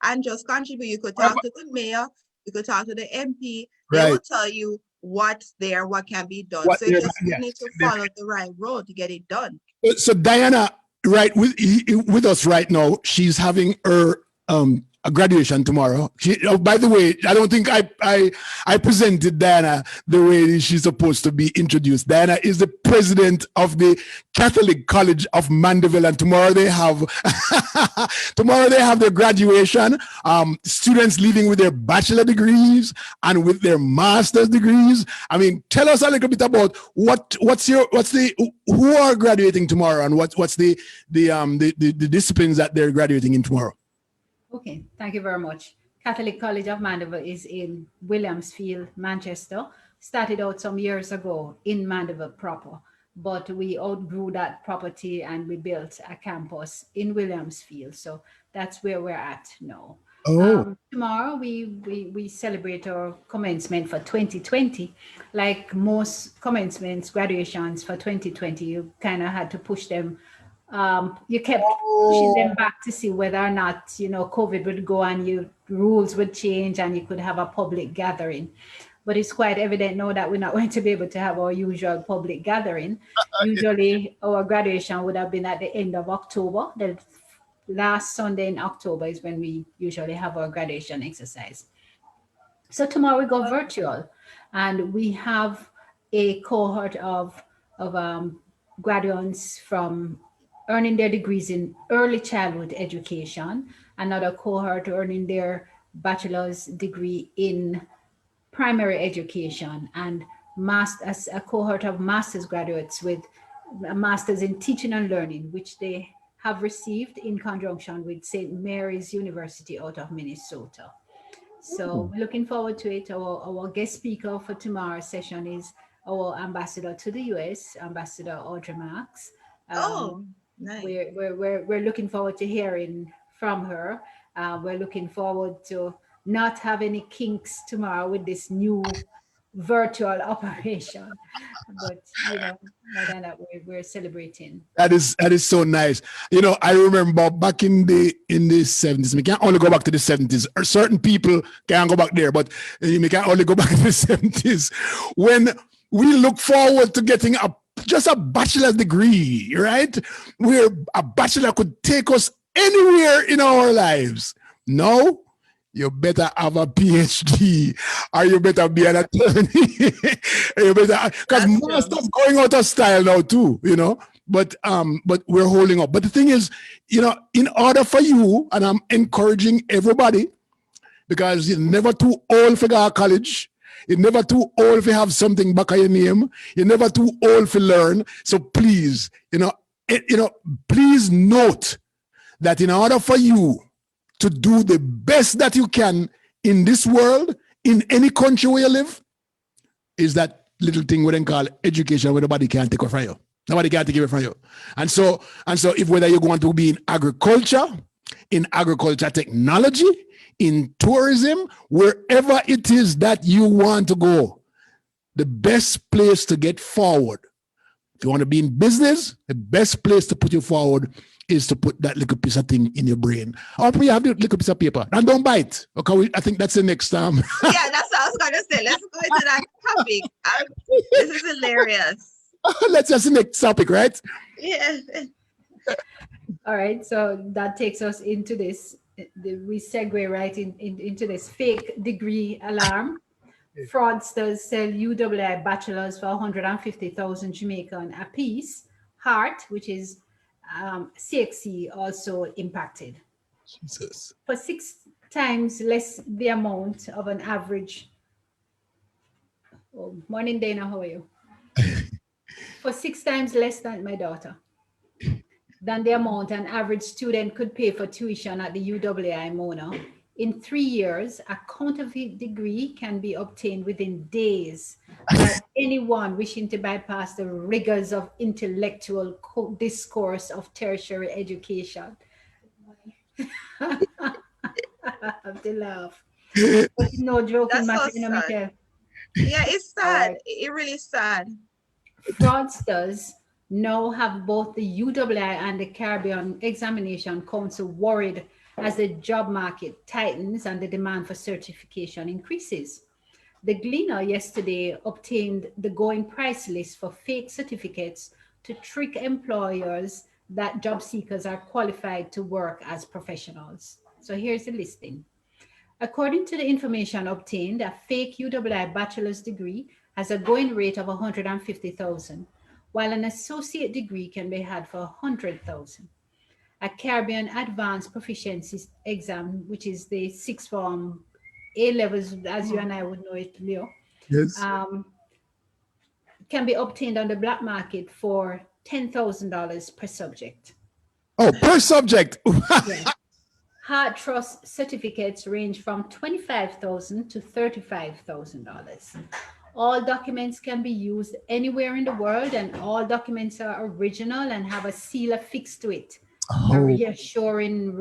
And just contribute. You could talk to the mayor, you could talk to the MP. They will tell you what's there, what can be done. So you just need to follow the right road to get it done. So Dianna, right, with us right now, she's having her a graduation tomorrow. By the way, I don't think I presented Dianna the way she's supposed to be introduced. Dianna is the president of the Catholic College of Mandeville, and tomorrow they have their graduation. Students leaving with their bachelor degrees and with their master's degrees. I mean, tell us a little bit about who are graduating tomorrow, and what's the disciplines that they're graduating in tomorrow. Okay, thank you very much. Catholic College of Mandeville is in Williamsfield, Manchester. Started out some years ago in Mandeville proper, but we outgrew that property and we built a campus in Williamsfield. So that's where we're at now. Tomorrow we celebrate our commencement for 2020. Like most commencements, graduations for 2020, you kind of had to push them. You kept pushing them back to see whether or not, you know, COVID would go and rules would change and you could have a public gathering. But it's quite evident now that we're not going to be able to have our usual public gathering. Usually our graduation would have been at the end of October. The last Sunday in October is when we usually have our graduation exercise. So tomorrow we go virtual, and we have a cohort of graduates from earning their degrees in early childhood education, another cohort earning their bachelor's degree in primary education, and a cohort of master's graduates with a master's in teaching and learning, which they have received in conjunction with St. Mary's University out of Minnesota. So we're looking forward to it. Our guest speaker for tomorrow's session is our ambassador to the US, Ambassador Audrey Marks. Nice. We're looking forward to hearing from her. We're looking forward to not have any kinks tomorrow with this new virtual operation, but you know, more than that, we're celebrating. That is so nice. You know, I remember back in the 70s. We can't only go back to the 70s. Or certain people can go back there, but we can only go back to the 70s when we look forward to getting just a bachelor's degree, right? Where a bachelor could take us anywhere in our lives. No, you better have a PhD, or you better be an attorney. Because master's going out of style now too, you know. But we're holding up. But the thing is, you know, in order for you, and I'm encouraging everybody, because you're never too old for go to college. You're never too old if you have something back of your name. You're never too old to learn. So please, please note that in order for you to do the best that you can in this world, in any country where you live, is that little thing we then call education, where nobody can take it from you. Nobody can take it from you. And so if whether you're going to be in agriculture technology, in tourism, wherever it is that you want to go, the best place to get forward, if you want to be in business, the best place to put you forward is to put that little piece of thing in your brain. Or you have the little piece of paper and don't bite. Okay, I think that's the next time. Yeah, that's what I was was gonna say, let's go into that topic. This is hilarious. Let's just next topic, right? Yeah. All right, so that takes us into this. We segue right into this fake degree alarm. Fraudsters sell UWI bachelors for 150,000 Jamaican apiece. Heart, which is CXC, also impacted. Jesus. For 6 times less the amount of an average. Oh, morning, Dana, how are you? For 6 times less than my daughter, than the amount an average student could pay for tuition at the UWI Mona. In 3 years, a counterfeit degree can be obtained within days by anyone wishing to bypass the rigors of intellectual discourse of tertiary education. I have to laugh. But no joking That's so matter, you know, sad. Michelle. Yeah, it's All sad. right. It really is sad. Fraudsters now have both the UWI and the Caribbean Examination Council worried as the job market tightens and the demand for certification increases. The Gleaner yesterday obtained the going price list for fake certificates to trick employers that job seekers are qualified to work as professionals. So here's the listing. According to the information obtained, a fake UWI bachelor's degree has a going rate of 150,000, while an associate degree can be had for 100,000. A Caribbean Advanced Proficiency Exam, which is the sixth form A levels, as you and I would know it, Leo, Yes. can be obtained on the black market for $10,000 per subject. Oh, per subject. Yes. Hard trust certificates range from $25,000 to $35,000. All documents can be used anywhere in the world, and all documents are original and have a seal affixed to it. A reassuring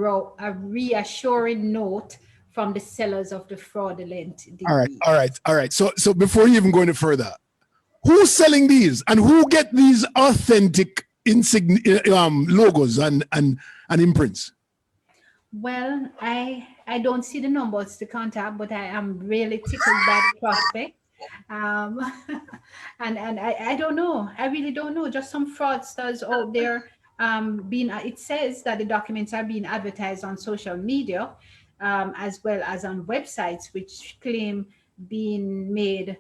note from the sellers of the fraudulent degree. All right. So before you even go any further, who's selling these and who get these authentic logos and imprints? Well, I don't see the numbers to contact, but I am really tickled by the prospect. And I don't know. I really don't know. Just some fraudsters out there it says that the documents are being advertised on social media, as well as on websites which claim being made,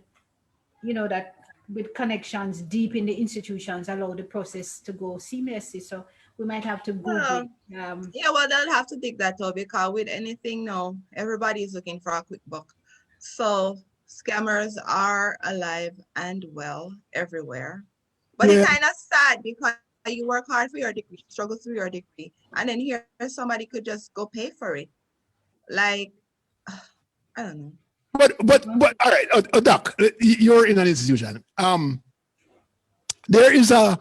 that with connections deep in the institutions allow the process to go seamlessly. So we might have to Google. Yeah, well, they'll have to dig that out because with anything now, everybody's looking for a quick buck. So scammers are alive and well everywhere. But it's kind of sad because you work hard for your degree, struggle through your degree, and then here somebody could just go pay for it. Like, I don't know. But all right, Doc, you're in an institution. There's a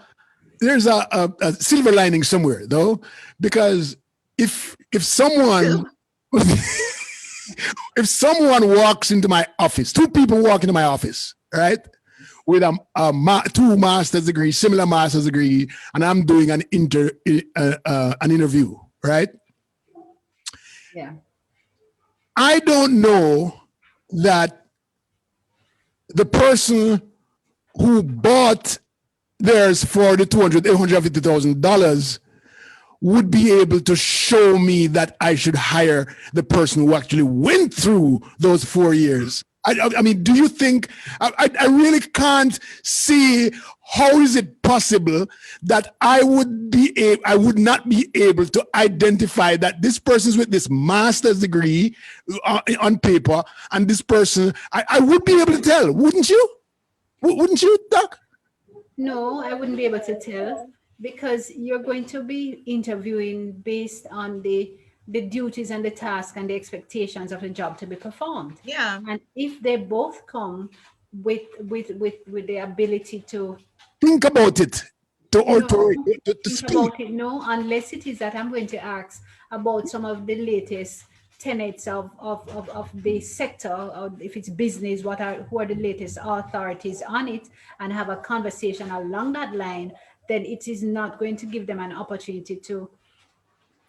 silver lining somewhere though, because if someone if someone walks into my office, two people walk into my office, right, with two master's degree, similar master's degree, and I'm doing an interview, right? Yeah. I don't know that the person who bought theirs for the $850,000 would be able to show me that I should hire the person who actually went through those 4 years. I mean, do you think, I really can't see how is it possible that I would not be able to identify that this person's with this master's degree on paper and this person, I would be able to tell, wouldn't you? Wouldn't you, Doc? No, I wouldn't be able to tell because you're going to be interviewing based on the duties and the task and the expectations of the job to be performed. Yeah. And if they both come with the ability to think about it, to think about it, no, unless it is that I'm going to ask about some of the latest tenets of the sector, or if it's business, who are the latest authorities on it, and have a conversation along that line, then it is not going to give them an opportunity to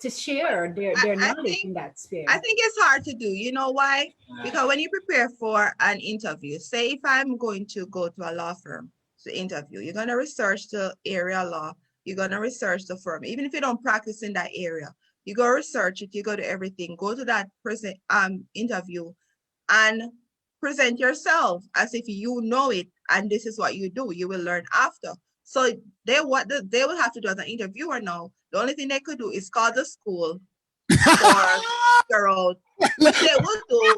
to share their I knowledge think in that sphere. I think it's hard to do. You know why? Because when you prepare for an interview, say if I'm going to go to a law firm to interview, you're going to research the area law, you're going to research the firm, even if you don't practice in that area, you go research it, you go to everything, go to that person interview and present yourself as if you know it and this is what you do. You will learn after. So they will have to do as an interviewer now. The only thing they could do is call the school for figure out, which they will do.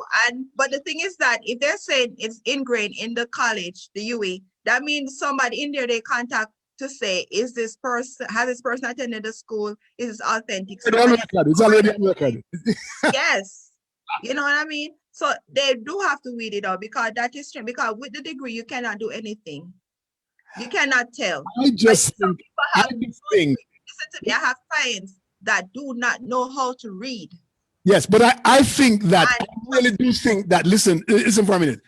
But the thing is that if they're saying it's ingrained in the college, the UE, that means somebody in there they contact to say, has this person attended the school? Is this authentic? It's already on record. Yes. You know what I mean? So they do have to weed it out because that is true. Because with the degree, you cannot do anything. You cannot tell. I just think, listen to me, I have clients that do not know how to read. yes, but I think that, I really do think that, listen for a minute.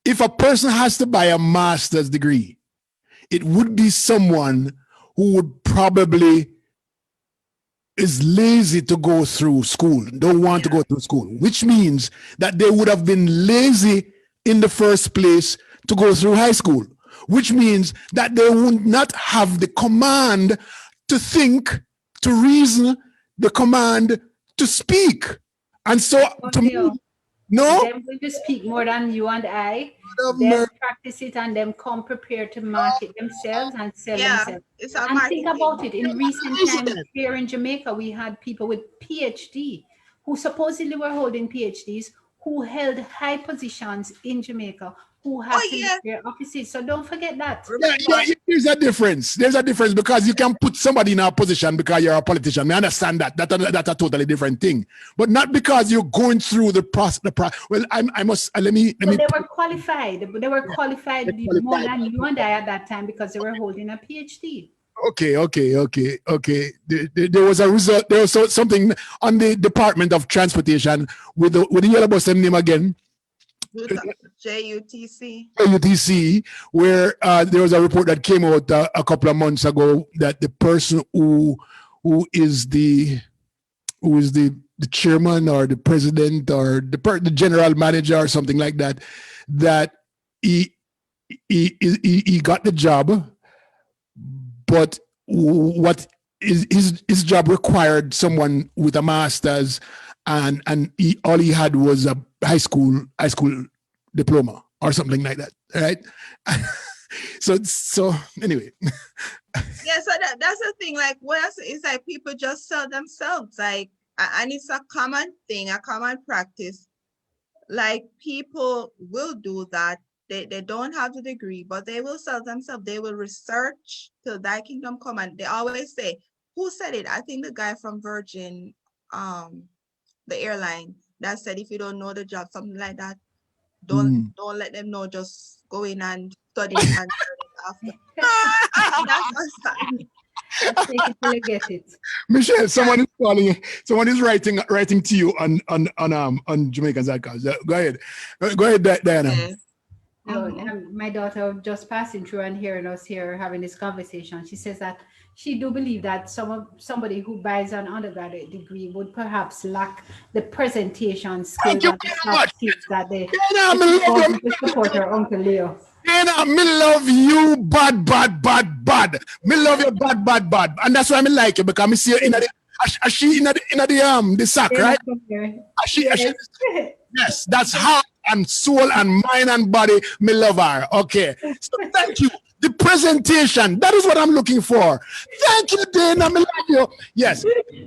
If a person has to buy a master's degree, it would be someone who would probably is lazy to go through school, don't want to go through school, which means that they would have been lazy in the first place to go through high school, which means that they would not have the command to think, to reason, the command to speak. And so, to me, no, them going to speak more than you and I. Them practice it and them come prepared to market themselves and sell themselves. And think about it. In recent times here in Jamaica, we had people with PhD who supposedly were holding PhDs who held high positions in Jamaica, who had to leave their offices. So don't forget that. Yeah, there's a difference. There's a difference because you can put somebody in a position because you're a politician. I understand that. That's a totally different thing. But not because you're going through the process. Well, I must let me. But they were qualified. They were qualified more than you and I at that time because they were holding a PhD. Okay. There was a result. There was something on the Department of Transportation with the yellow bus name again. JUTC, where there was a report that came out a couple of months ago that the person who is the chairman or the president or the general manager or something like that, that he got the job, but what his job required someone with a master's, and all he had was a high school diploma or something like that, right? so anyway. Yeah, so that's the thing. Like, what else is like people just sell themselves, like, and it's a common thing, a common practice. Like, people will do that. They don't have the degree, but they will sell themselves. They will research till thy kingdom come. And they always say, who said it? I think the guy from Virgin, the airline, that said, if you don't know the job, something like that, don't let them know. Just go in and study and learn it after. That's Just take it till you get it. Michelle, someone is calling you. Someone is writing to you on Jamaican Zadcast. Go ahead, Diana. Yes. My daughter just passing through and hearing us here having this conversation. She says that she do believe that somebody who buys an undergraduate degree would perhaps lack the presentation skills and the soft skills that they support her Uncle Leo. Diana, me love you bad. Me love you bad. And that's why I like you, because I see you in the sack, right? Yes, that's heart and soul and mind and body. Me love her. Okay. So thank you. The presentation, that is what I'm looking for. Thank you, Dana. Me love you. Yes.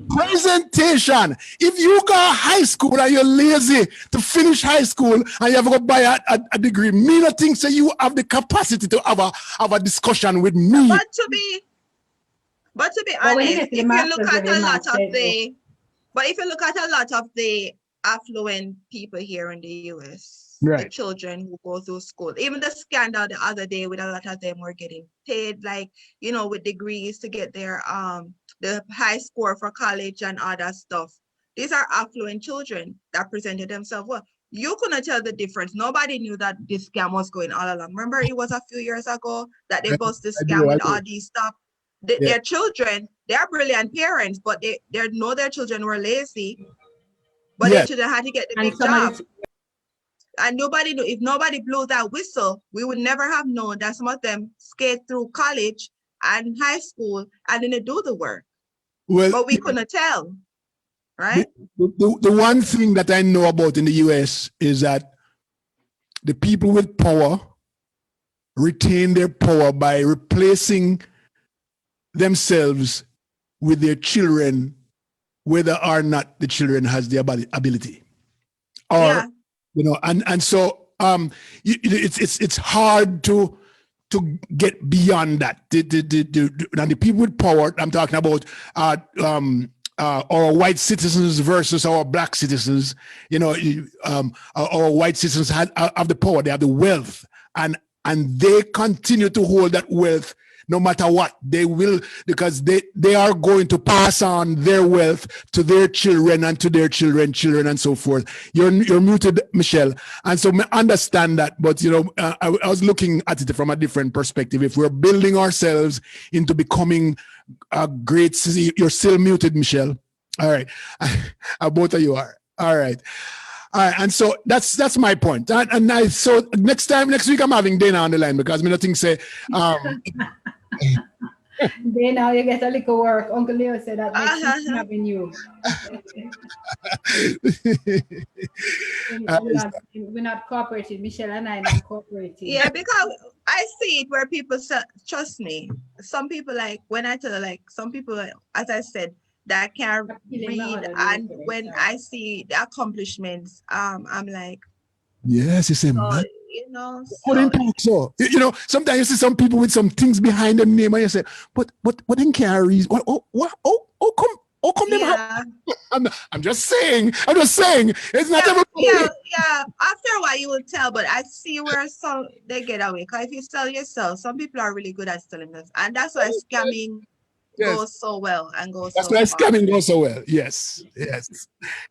Presentation. If you go high school and you're lazy to finish high school and you have to go buy a degree, me not think so you have the capacity to have a discussion with me. But to be honest, if you look at a lot of the affluent people here in the US, right, the children who go through school, even the scandal the other day with a lot of them were getting paid, like, with degrees to get their the high score for college and all that stuff. These are affluent children that presented themselves well. You couldn't tell the difference. Nobody knew that this scam was going all along. Remember, it was a few years ago that they bust the scam with all these stuff. Their children, they are brilliant parents, but they know their children were lazy, but their children had to get the And big job. And nobody knew, if nobody blew that whistle, we would never have known that some of them skate through college and high school and didn't do the work. Well, but we couldn't tell, right? The one thing that I know about in the US is that the people with power retain their power by replacing themselves with their children, whether or not the children has the ability. Or, and so it's hard to get beyond that. And the people with power, I'm talking about our white citizens versus our black citizens. Our white citizens have the power, they have the wealth, and they continue to hold that wealth no matter what. They will, because they are going to pass on their wealth to their children and to their children and so forth. You're muted, Michelle. And so I understand that, but I was looking at it from a different perspective. If we're building ourselves into becoming a great city, you're still muted, Michelle. All right. Both of you are. All right. All right, and so that's my point. So next week I'm having Dana on the line, because nothing say. Dana, you get a little work. Uncle Leo said that next week having you. We're not cooperating. Michelle and I are not cooperating. Yeah, because I see it where people say, trust me. Some people, like when I tell, like some people, as I said, that can't read, and when I see the accomplishments, I'm like, yes, it's a man. So, sometimes you see some people with some things behind their name, and you say, but in carries? How come them have? I'm just saying. It's not everybody. Yeah. After a while, you will tell, but I see where some they get away. Because if you sell yourself, some people are really good at selling this, and that's why scamming goes so well and goes. That's why scamming goes so well. Yes. Yeah,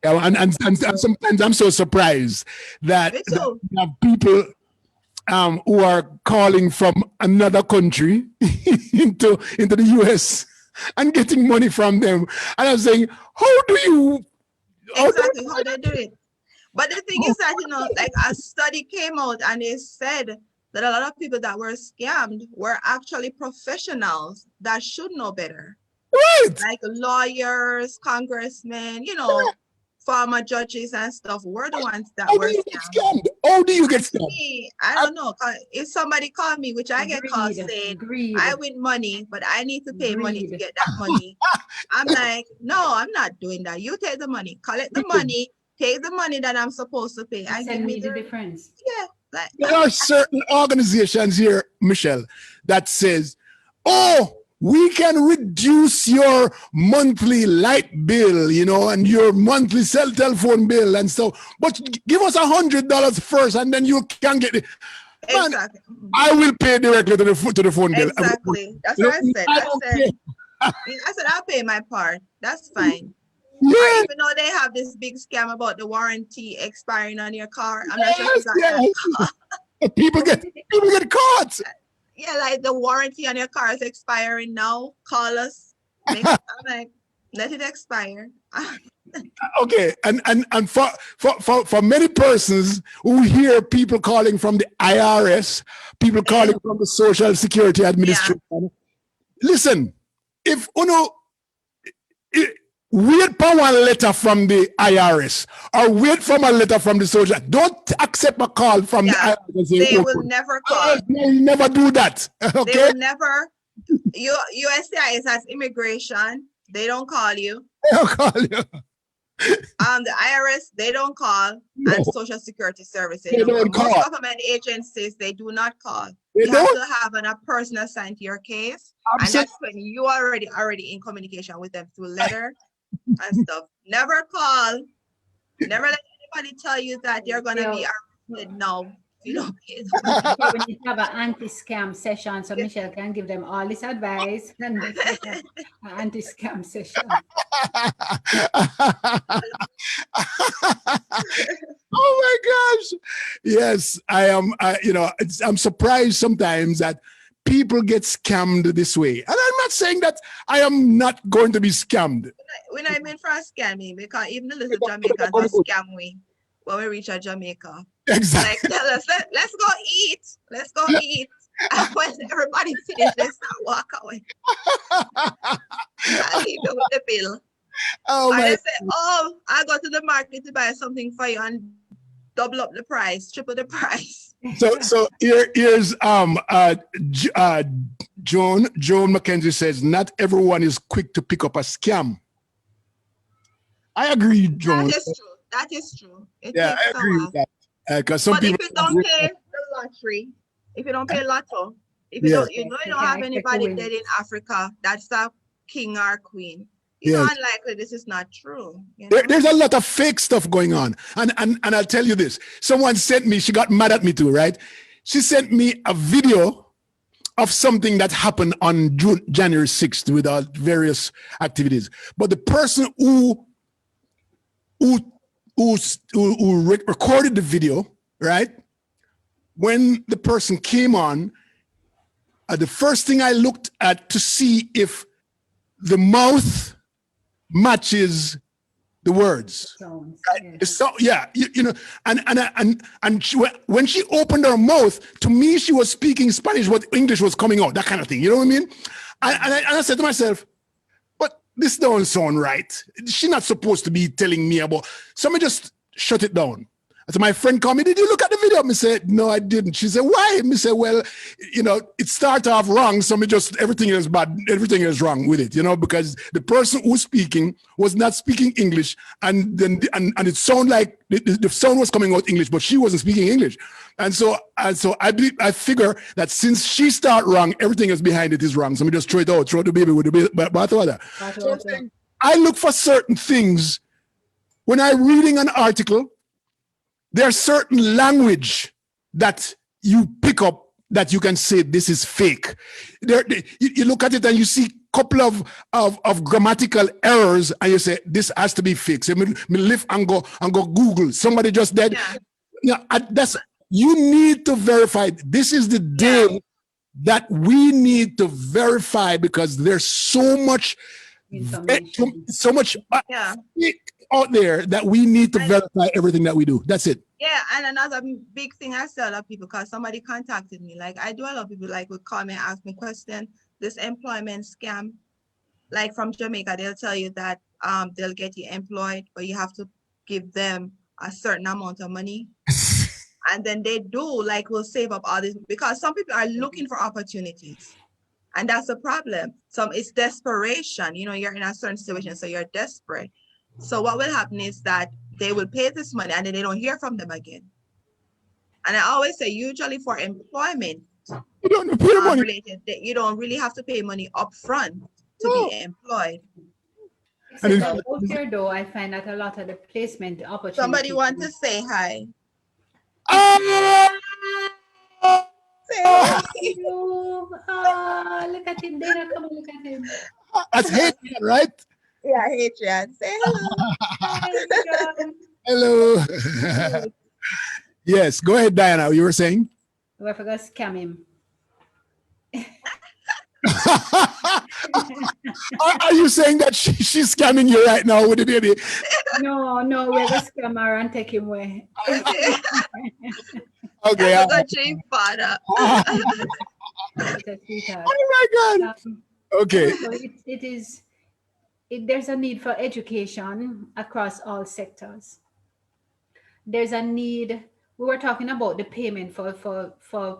and sometimes I'm so surprised that you have people who are calling from another country into the US and getting money from them. And I'm saying, how do you? How they do it? But the thing is that, like a study came out and it said that a lot of people that were scammed were actually professionals that should know better. Right. Like lawyers, congressmen, former judges and stuff were the ones that were scammed. How do you get scammed? I don't know. If somebody called me, which I get called saying, I win money, but I need to pay money to get that money. I'm like, no, I'm not doing that. You take the money, collect the money, take the money that I'm supposed to pay. And send me the difference. Yeah. There are certain organizations here, Michelle, that says, we can reduce your monthly light bill, and your monthly cell telephone bill and stuff. But give us $100 first, and then you can get it. Man, exactly. I will pay directly to the phone bill. Exactly. That's what I said. I'll pay my part. That's fine. Yeah. Or even though they have this big scam about the warranty expiring on your car, I'm not sure if that. People get caught. Yeah, like the warranty on your car is expiring now. Call us. I'm like, let it expire. Okay, and for many persons who hear people calling from the IRS, people calling from the Social Security Administration, listen, if wait for one letter from the IRS or wait for a letter from the social. Don't accept a call from the IRS. They will never call. They will never do that. Okay? They will never. USCIS has immigration. They don't call you. They don't call you. The IRS, they don't call. No. And Social Security Services. They don't call. Most government agencies, they do not call. They you don't? have to have a person assigned to your case. Absolutely. And that's when you are already in communication with them through letter and stuff. Never call. Never let anybody tell you that you're gonna be arrested. No, you don't pay. We need to have an anti-scam session, so Michelle can give them all this advice and an anti-scam session. Oh my gosh! Yes, I am. I'm surprised sometimes that people get scammed this way. And I'm not saying that I am not going to be scammed. When I mean for scamming, because even the little Jamaicans will scam we when we reach Jamaica. Exactly. Like tell us, let's go eat. Let's go eat. And when everybody finishes, they start walk away. I leave you with the bill. Oh And my. they say, oh, I go to the market to buy something for you and double up the price, triple the price. So here's Joan McKenzie says not everyone is quick to pick up a scam. I agree, Joan. That is true. That is true. It Yeah, takes I agree a with while. that. Because some But people if you don't pay the lottery, if you don't pay lotto, if you Yeah. don't, you know you don't have anybody win. dead in Africa that's a king or queen. It's Yes. unlikely this is not true. You know? There's a lot of fake stuff going on. And I'll tell you this. Someone sent me, she got mad at me too, right? She sent me a video of something that happened on January 6th with our various activities. But the person who recorded the video, right? When the person came on, the first thing I looked at to see if the mouth matches the words. Sounds, So yeah, you know, and when she opened her mouth, to me she was speaking Spanish, but English was coming out, that kind of thing. You know what I mean? And I said to myself, but this don't sound right. She's not supposed to be telling me about. So I just shut it down. So my friend called me, did you look at the video? I said, no, I didn't. She said, why? I said, well, you know, it started off wrong. So everything is bad. Everything is wrong with it, you know, because the person who's speaking was not speaking English. And then, and it sounded like the sound was coming out English, but she wasn't speaking English. And so I figure that since she started wrong, everything else behind it is wrong. So we just throw it out, throw the baby with the bathwater. So I look for certain things when I'm reading an article. There's certain language that you pick up that you can say this is fake. You look at it and you see a couple of grammatical errors and you say this has to be fixed. So me lift and go Google. Somebody just did. Yeah. You need to verify. This is the day that we need to verify because there's so much out there that we need to verify everything that we do. That's it. Yeah, and another big thing I tell a lot of people, because somebody contacted me, like I do a lot of people like would call me and ask me question, this employment scam, like from Jamaica, they'll tell you that they'll get you employed, but you have to give them a certain amount of money. And then they do, like, will save up all this, because some people are looking for opportunities. And that's the problem. It's desperation. You know, you're in a certain situation, so you're desperate. So what will happen is that they will pay this money and then they don't hear from them again. And I always say, usually for employment related, you don't really have to pay money up front to be employed. So out here, though, I find that a lot of the placement opportunities. Somebody want to say hi. Say hi. Look at him, Dana, come on, look at him. That's Hadrian, right? Yeah, Hadrian. Say hello. Hello. Yes, go ahead, Diana. You were saying? Oh, I forgot to scam him. Are you saying that she's scamming you right now with the baby? No, we're going to scam her and take him away. Okay. Father. Oh my God. Okay. So there's a need for education across all sectors. There's a need. We were talking about the payment for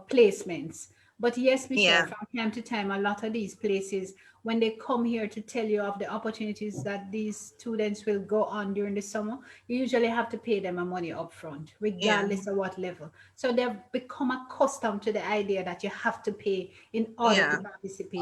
placements. But yes, Michelle, from time to time, a lot of these places, when they come here to tell you of the opportunities that these students will go on during the summer, you usually have to pay them a money up front, regardless of what level. So they've become accustomed to the idea that you have to pay in order to participate.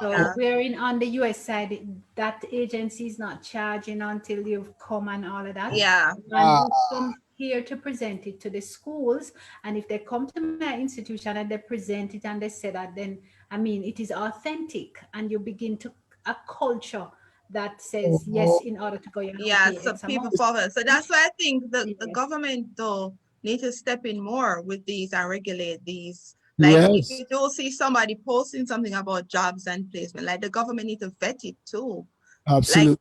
So we're on the US side, that agency is not charging until you've come and all of that. Yeah. And you come here to present it to the schools, and if they come to my institution and they present it and they say that, then I mean it is authentic, and you begin to a culture that says yes, in order to go. So people follow. So that's why I think the government though need to step in more with these and regulate these Like if Yes, you do see somebody posting something about jobs and placement, like the government need to vet it too. Like absolutely.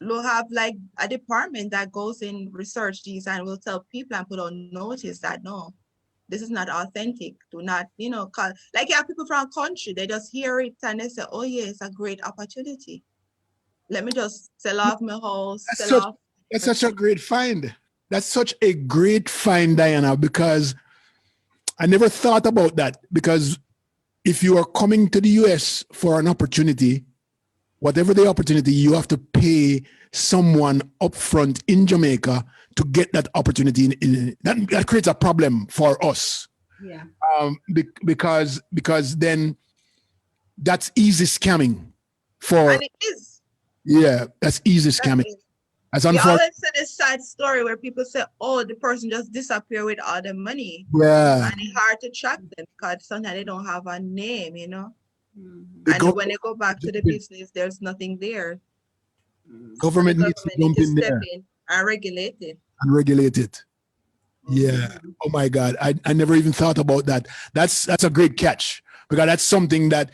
we'll have like a department that goes in research these and will tell people and put on notice that no, this is not authentic. Do not, call like you have people from country, they just hear it and they say, oh yeah, it's a great opportunity. Let me just sell off my house, That's sell such off that's such a everything. great find. That's such a great find, Diana, because I never thought about that. Because if you are coming to the US for an opportunity, whatever the opportunity, you have to pay someone upfront in Jamaica to get that opportunity. That creates a problem for us, Yeah. because then that's easy scamming. For And it is. yeah, that's easy That scamming. is. That's We unfortunate. always say this sad story where people say, oh, the person just disappeared with all the money. Yeah, And it's hard to track them because sometimes they don't have a name. Mhm. the And government when they go back to the business, there's nothing there. So the government needs to government need jump to in step there in and regulate it. and regulate it. Yeah. Mhm. Oh my God. I never even thought about that. That's a great catch, because that's something that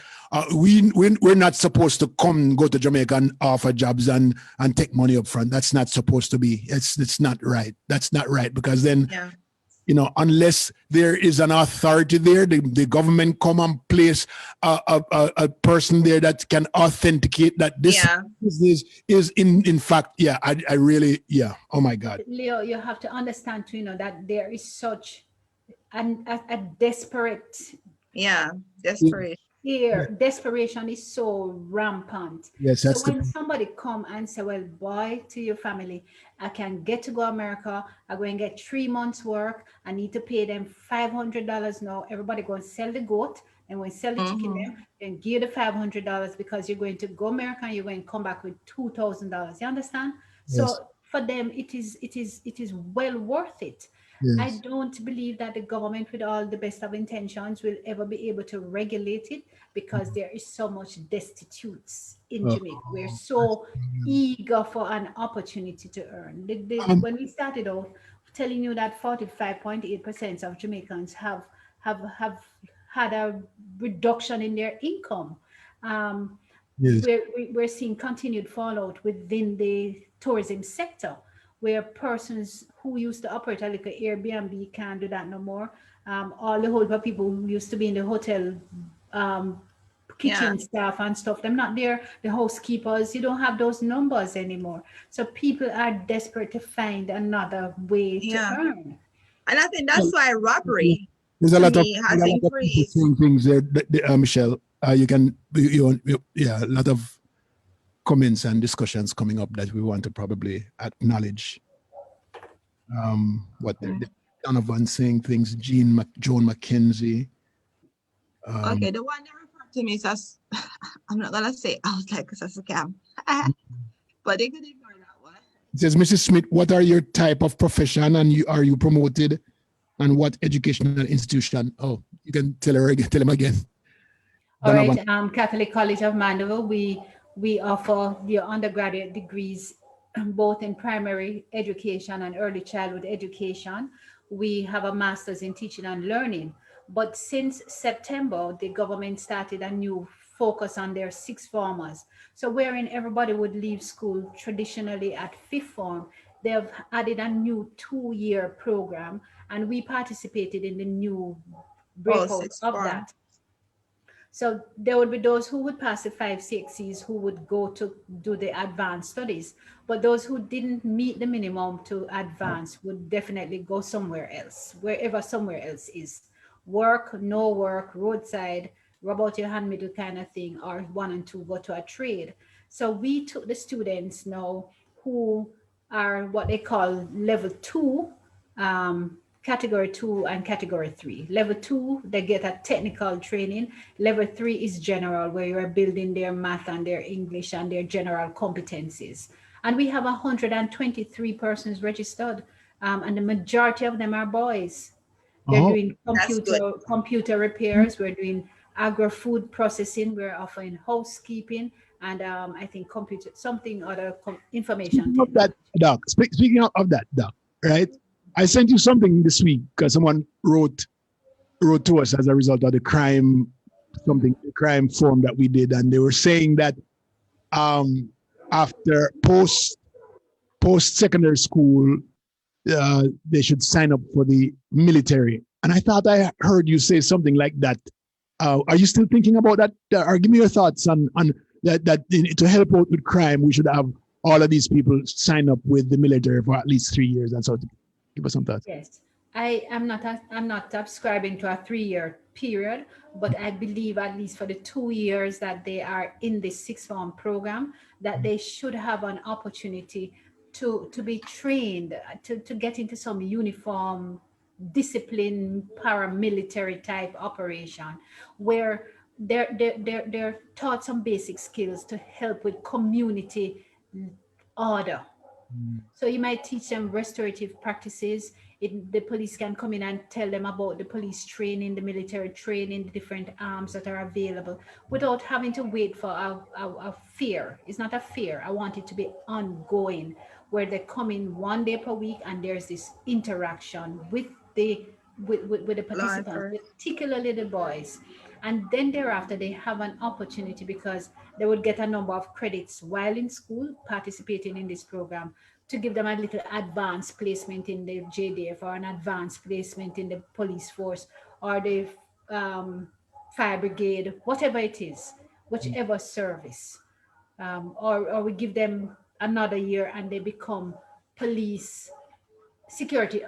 we're not supposed to go to Jamaica and offer jobs and take money up front. That's not supposed to be. It's not right. That's not right, because then, Yeah. unless there is an authority there, the government come and place a person there that can authenticate that this Yeah. is in fact, yeah, I really, yeah. Oh my God. Leo, you have to understand too, that there is such a desperate Yeah. Yeah, Desperate. fear. Desperation is so rampant. yes, So that's the when somebody come and say, well, boy, to your family, I can get to go America, I go and get 3 months work, I need to pay them $500 now. Everybody go and sell the goat and when sell the chicken Mm-hmm. them, then give the $500 because you're going to go America and you're going to come back with $2,000. You understand? yes, So for them, it is well worth it. I yes. don't believe that the government, with all the best of intentions, will ever be able to regulate it because there is so much destitutes in Oh, Jamaica. We're so eager for an opportunity to earn. um, When we started out, telling you that 45.8% of Jamaicans have had a reduction in their income. Um, yes. we're seeing continued fallout within the tourism sector, where persons who used to operate a little Airbnb can't do that no more. All the whole of people who used to be in the hotel, um, Yeah. kitchen staff and stuff, they're not there. The housekeepers, you don't have those numbers anymore. So people are desperate to find another way to Yeah. earn. And I think Well, that's why robbery there's a to lot of me there's has a lot of people increased. saying things there, Michelle. Yeah, a lot of comments and discussions coming up that we want to probably acknowledge. What they're Mm. Donovan saying things, Joan McKenzie. Um, Okay, the one that referred to me is as I'm not gonna say out like it's a scam. But they could ignore that one. it says, Mrs. Smith, what are your type of profession, and are you promoted, and what educational institution? Oh, you can tell her again, tell him again. All right, Donovan. Catholic College of Mandeville, we offer the undergraduate degrees both in primary education and early childhood education. We have a master's in teaching and learning. But since September, the government started a new focus on their sixth formers. So wherein everybody would leave school traditionally at fifth form, they have added a new 2-year program, and we participated in the new Oh, breakout sixth of form. that. So there would be those who would pass the 5 6s who would go to do the advanced studies. But those who didn't meet the minimum to advance would definitely go somewhere else, wherever somewhere else is. Work, no work, roadside, rub out your hand middle kind of thing, or 1 and 2 go to a trade. So we took the students now who are what they call level 2, category 2 and category 3. Level 2, they get a technical training. Level 3 is general, where you are building their math and their English and their general competencies. And we have 123 persons registered, and the majority of them are boys. They're Oh, doing That's good. computer repairs. We're doing agro-food processing. We're offering housekeeping, and I think computer something other information speaking of that, technology. Doc. Speaking of that, Doc. Right? I sent you something this week because someone wrote. wrote to us as a result of the crime forum that we did, and they were saying that after post secondary school, they should sign up for the military. And I thought I heard you say something like that. Are you still thinking about that? Or give me your thoughts on that to help out with crime, we should have all of these people sign up with the military for at least 3 years. And so give us some thoughts. Yes, I'm not subscribing to a 3-year period, but I believe at least for the 2 years that they are in the sixth form program, that they should have an opportunity to be trained, to get into some uniform, discipline, paramilitary type operation, where they're taught some basic skills to help with community order. So you might teach them restorative practices. The police can come in and tell them about the police training, the military training, the different arms that are available, without having to wait for a fear. It's not a fear. I want it to be ongoing, where they come in 1 day per week and there's this interaction with the participants, particularly the boys. And then thereafter, they have an opportunity, because they would get a number of credits while in school participating in this program, to give them a little advanced placement in the JDF, or an advanced placement in the police force, or the fire brigade, whatever it is, whichever service. Or we give them another year and they become police security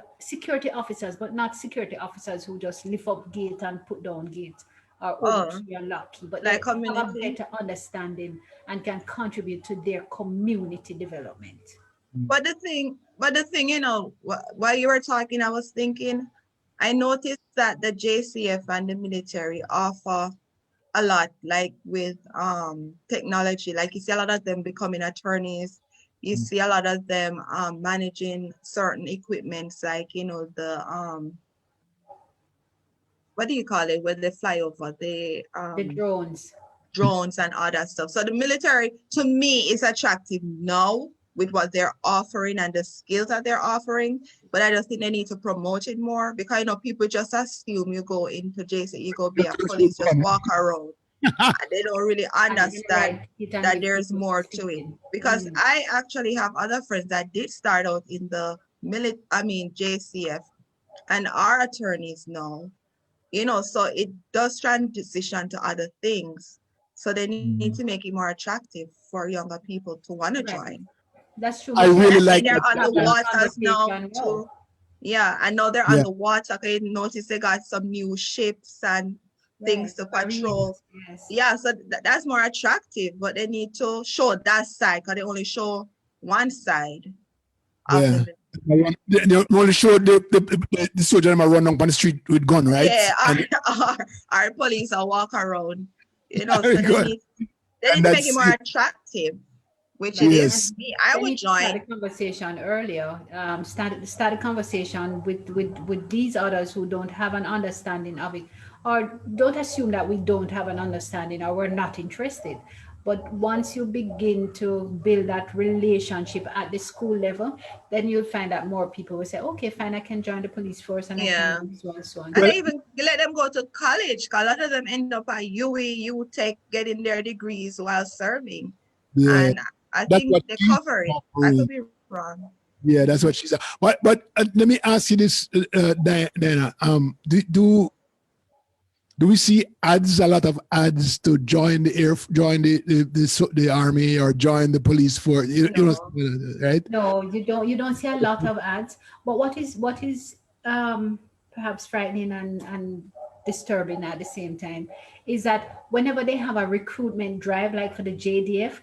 officers, but not security officers who just lift up gate and put down gate, or overtree and lock key, but like they have a community. better understanding and can contribute to their community development. But the thing, you know, while you were talking, I was thinking, I noticed that the JCF and the military offer a lot, like with technology. Like you see a lot of them becoming attorneys. You see a lot of them managing certain equipments, like, you know, the what do you call it, when they fly over the drones and all that stuff. So the military, to me, is attractive now with what they're offering and the skills that they're offering, but I just think they need to promote it more, because, you know, people just assume you go into JC, you go be a police, just walk around. And they don't really understand that there's more to it. Because I actually have other friends that did start out in the JCF, and are attorneys now, you know, so it does transition to other things. So they need to make it more attractive for younger people to want to join. That's true. I really like they're that. on the waters now too. Yeah, I know they're on the water. I notice they got some new ships and things to patrol. Yeah, so that's more attractive, but they need to show that side, because they only show one side of the they only show the soldier run on the street with gun, right? Yeah, our police are walk around, you know, so they need to make it more attractive, which it is. I would join. Start a conversation earlier. Start a conversation with these others who don't have an understanding of it, or don't assume that we don't have an understanding or we're not interested. But once you begin to build that relationship at the school level, then you'll find that more people will say, okay, fine, I can join the police force, and I can do so and so. And they even let them go to college, because a lot of them end up at UTech getting their degrees while serving. Yeah. And I think they cover it. I could be wrong. Yeah, that's what she said. But let me ask you this, Dianna. Do we see ads, a lot of ads to join the army or join the police force? You know, right? No, you don't. You don't see a lot of ads. But what is perhaps frightening and disturbing at the same time is that whenever they have a recruitment drive, like for the JDF,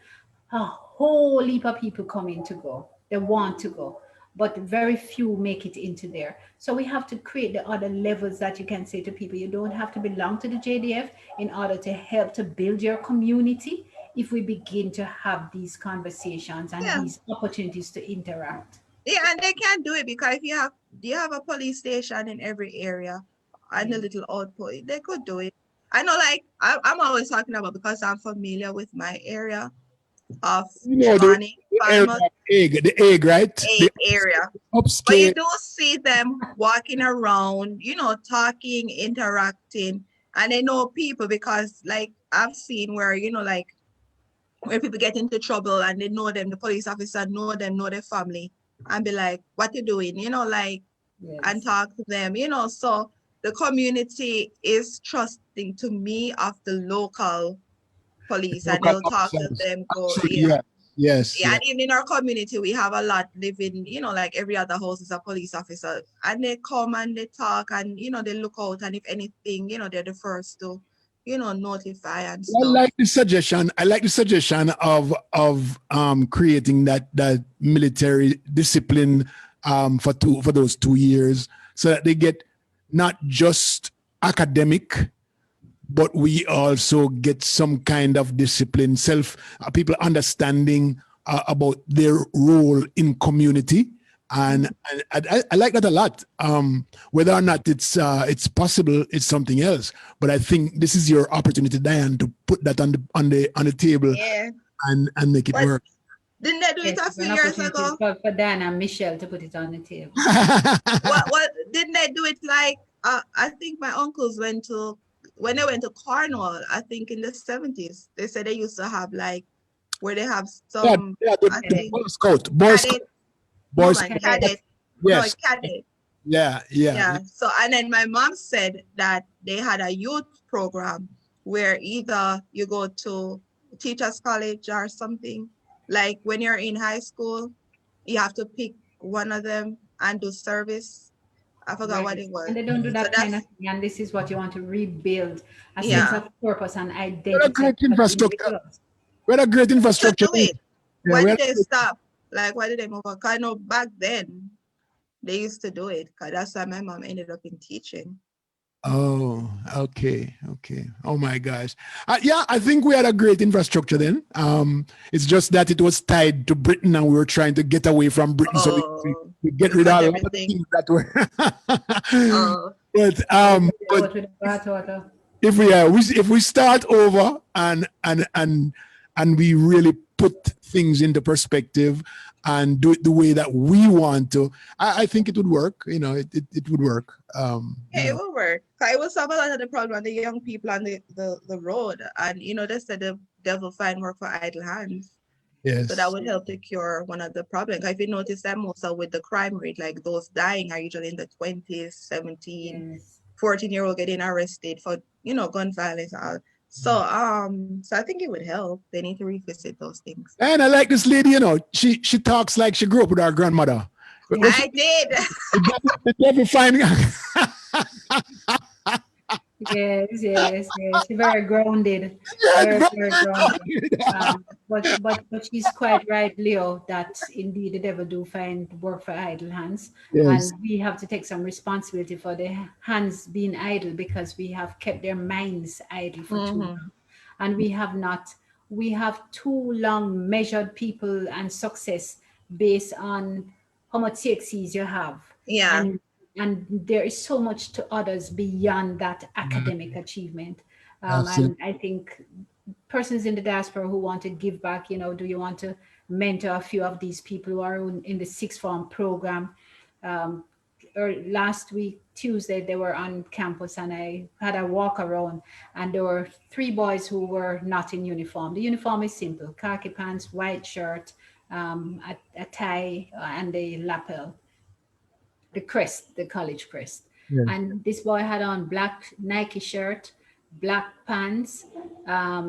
a whole heap of people come in to go. They want to go, but very few make it into there. So we have to create the other levels that you can say to people, you don't have to belong to the JDF in order to help to build your community. If we begin to have these conversations and these opportunities to interact. Yeah, and they can do it, because if you have a police station in every area and a little outpost, they could do it. I know, like I'm always talking about, because I'm familiar with my area of the egg, right? The area. But you upscale. do see them walking around, talking, interacting, and they know people because, like, I've seen where, like, when people get into trouble and they know them, the police officer know them, know their family, and be like, what you doing? Like, and Yes. talk to them, so the community is trusting to me of the local police, and Local they'll talk to officers. them, go, Absolutely, yeah. yeah. Yes, Yeah, yeah. and even in our community, we have a lot living, like every other house is a police officer. And they come and they talk and, they look out. And if anything, they're the first to, notify and I stuff. like the suggestion. I like the suggestion of creating that military discipline for those 2 years, so that they get not just academic, but we also get some kind of discipline, people understanding about their role in community. And I like that a lot. Whether or not it's possible, it's something else. But I think this is your opportunity, Diane, to put that on the table Yeah. and make it But work. didn't they do it Yes, a it's few an years opportunity ago? for Dianna and Michelle to put it on the table. What didn't they do it like, I think my uncles when they went to Cornwall, I think in the 70s, they said they used to have like, where they have Yeah, some, yeah, I the think, Boy Scout, cadet, Boy no Scout. man, Cadet. cadet, no, Yes, cadet. yeah, yeah. Yeah. So, and then my mom said that they had a youth program where either you go to teachers college or something. Like when you're in high school, you have to pick one of them and do service. I forgot what Right. it was. And they don't do So that kind of that's, thing. And this is what you want to rebuild a sense yeah. of purpose and What a identity great for infrastructure. individuals. What a great So infrastructure. do it. Yeah, Why did they stop? Like, why did they move on? 'Cause I know back then they used to do it. 'Cause that's why my mom ended up in teaching. Oh, okay, okay. Oh my gosh. Yeah, I think we had a great infrastructure then. It's just that it was tied to Britain, and we were trying to get away from Britain, so Oh, we get look rid of at a lot of everything. things that were. Oh, But To the bathwater. if we start over and we really put things into perspective and do it the way that we want to, I think it would work. It would work. yeah, it will work. 'Cause it will solve a lot of the problem on the young people on the road. And they said the devil find work for idle hands. So that Yes. would help to cure one of the problems. If you notice that most of with the crime rate, like those dying are usually in the 20s, 17, Yes. 14-year-old getting arrested for, gun violence. So I think it would help. They need to revisit those things. And I like this lady, she talks like she grew up with her grandmother. I did. The devil find Yes, yes, yes. She's very grounded. Very, very grounded. But she's quite right, Leo, that indeed the devil do find work for idle hands. Yes. And we have to take some responsibility for the hands being idle because we have kept their minds idle for too long. And we have too long measured people and success based on how much CXCs you have. Yeah. And there is so much to others beyond that academic achievement. That's it. And I think persons in the diaspora who want to give back, do you want to mentor a few of these people who are in the sixth form program? Or last week, Tuesday, they were on campus and I had a walk around and there were 3 boys who were not in uniform. The uniform is simple: khaki pants, white shirt, a tie, and a lapel, the crest, the college crest. Yes. And this boy had on black Nike shirt, black pants,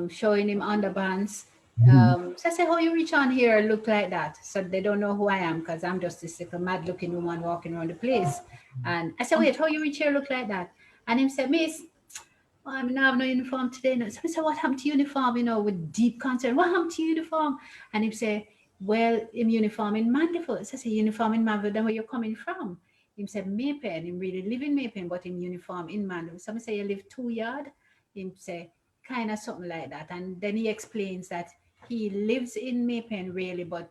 showing him underpants. So I said, how you reach on here look like that? So they don't know who I am because I'm just this little mad looking woman walking around the place. And I said, wait, how you reach here look like that? And him said, Miss, I'm not have no uniform today. No. So I said, what happened to uniform? With deep concern. What happened to uniform? And he said, well, in uniform in Mandeville. So I said, uniform in Mandeville, then where you coming from? He said, Maypen. He really live in Maypen, but in uniform in Mandeville. So I say, you live 2 yard? He say, kind of something like that. And then he explains that he lives in Maypen really, but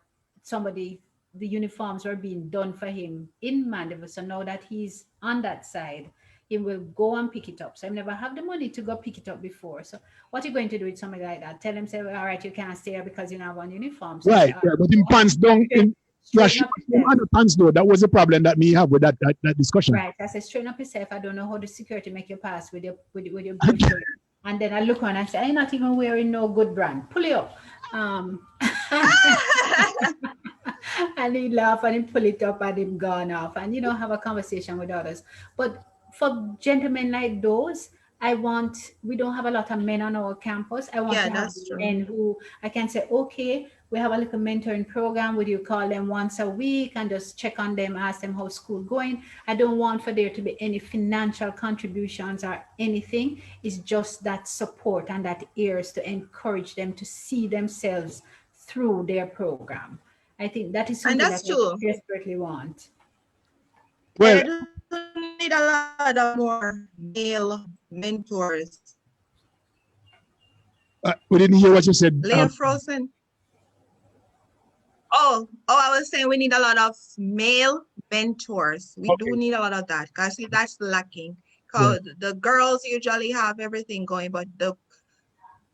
the uniforms were being done for him in Mandeville. So now that he's on that side, he will go and pick it up. So I never have the money to go pick it up before. So what are you going to do with somebody like that? Tell him, say, all right, you can't stay here because you don't have one uniform. So Right. Yeah, but in pants down in straighten up yourself. pants though. That was the problem that me have with that discussion. Right. I said, straighten up yourself. I don't know how the security make you pass with your good shirt. And then I look on and I say, I'm not even wearing no good brand. Pull it up. And he laugh and he pull it up and him gone off and have a conversation with others. But for gentlemen like those, we don't have a lot of men on our campus. I want to have men who I can say, okay, we have a little mentoring program. Would you call them once a week and just check on them, ask them how school going? I don't want for there to be any financial contributions or anything. It's just that support and that ears to encourage them to see themselves through their program. I think that is something that I desperately want. Well, I need a lot of more male mentors. We didn't hear what you said. Leah Frozen. Oh, I was saying we need a lot of male mentors. We do need a lot of that because that's lacking. Because the girls usually have everything going, but the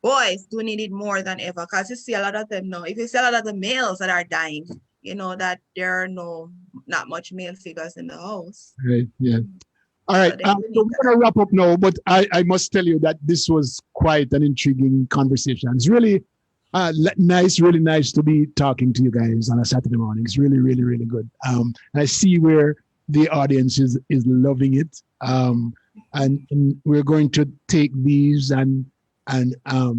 boys do need it more than ever. Because you see a lot of them now. If you see a lot of the males that are dying, that there are not much male figures in the house. Right. Yeah. All right. So we're going to wrap up now, but I must tell you that this was quite an intriguing conversation. It's really really nice to be talking to you guys on a Saturday morning. It's really, really, really good. I see where the audience is loving it. And we're going to take these and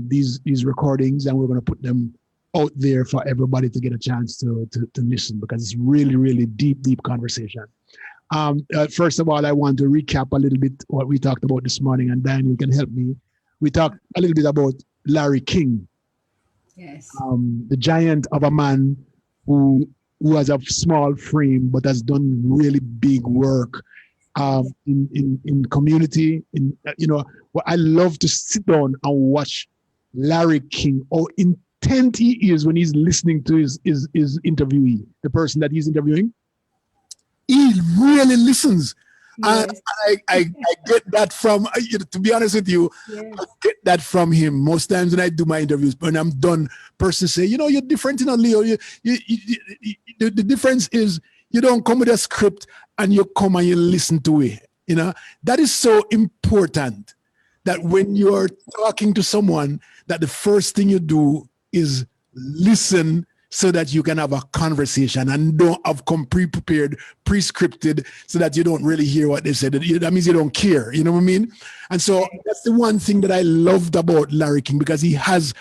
these recordings and we're going to put them out there for everybody to get a chance to listen, because it's really, really deep conversation. First of all, I want to recap a little bit what we talked about this morning, and Dan, you can help me. We talked a little bit about Larry King. Yes. The giant of a man who has a small frame but has done really big work in community. I love to sit down and watch Larry King, how intent he is when he's listening to his interviewee, the person that he's interviewing. He really listens. Yes. I get that from, to be honest with you, yes. I get that from him. Most times when I do my interviews, when I'm done, persons say, you're different, Leo. The difference is you don't come with a script and you come and you listen to it. That is so important, that when you're talking to someone, that the first thing you do is listen, so that you can have a conversation and don't have come pre-prepared, pre-scripted, so that you don't really hear what they said. That means you don't care, you know what I mean? And so that's the one thing that I loved about Larry King, because he has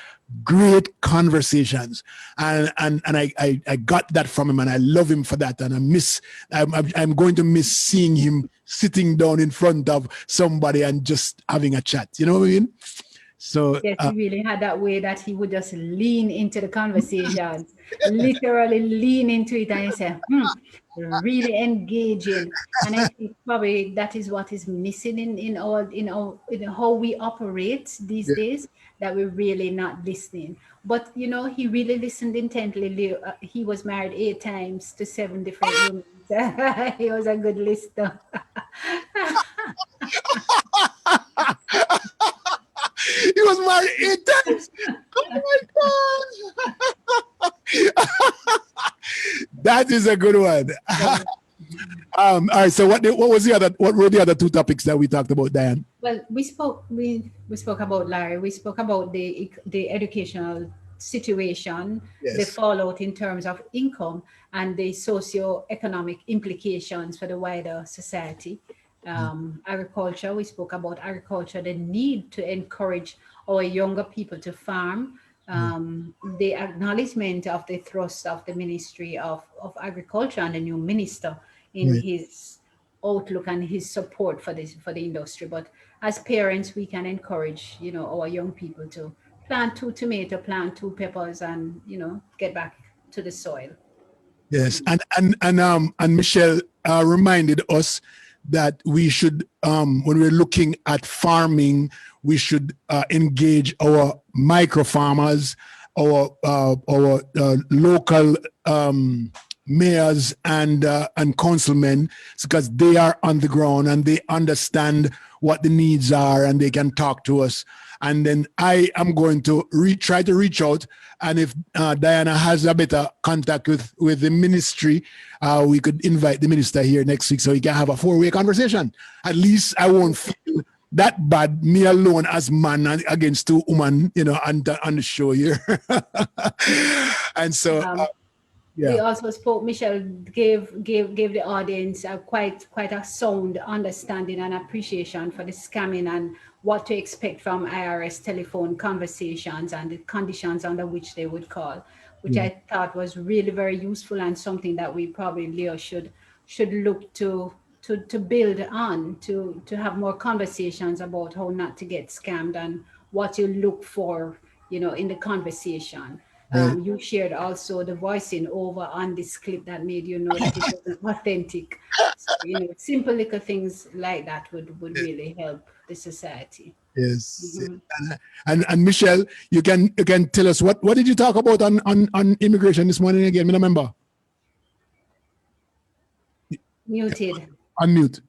great conversations, and I got that from him, and I love him for that. And I'm going to miss seeing him sitting down in front of somebody and just having a chat, you know what I mean? So yes, he really had that way that he would just lean into the conversation, literally lean into it, and he said, really engaging. And I think probably that is what is missing in how we operate these days, that we're really not listening. But he really listened intently. He was married 8 times to 7 different women. He was a good listener. He was married 8 times. Oh my God. That is a good one. All right. So what were the other 2 topics that we talked about, Diane? Well, we spoke about Larry. We spoke about the educational situation, yes. The fallout in terms of income and the socio-economic implications for the wider society. Agriculture, we spoke about agriculture, the need to encourage our younger people to farm, the acknowledgement of the thrust of the Ministry of Agriculture and the new minister in his outlook and his support for the industry. But as parents, we can encourage our young people to plant 2 tomatoes, plant 2 peppers, and get back to the soil. Yes, and Michelle reminded us that we should, when we're looking at farming, we should engage our micro farmers, our local mayors and councilmen, because they are on the ground and they understand what the needs are and they can talk to us. And then I am going to try to reach out. And if Dianna has a better contact with the ministry, we could invite the minister here next week so we can have a 4-way conversation. At least I won't feel that bad, me alone as man against 2 women, on the show here. And so, we also spoke. Michelle gave the audience quite a sound understanding and appreciation for the scamming and what to expect from IRS telephone conversations and the conditions under which they would call, which I thought was really very useful and something that we probably, Leo, should look to build on, to have more conversations about how not to get scammed and what you look for, in the conversation. You shared also the voicing over on this clip that made you know that it wasn't authentic. So, simple little things like that would really help the society. Yes. And Michelle, you can tell us what did you talk about on immigration this morning again? I remember. Muted. Unmute.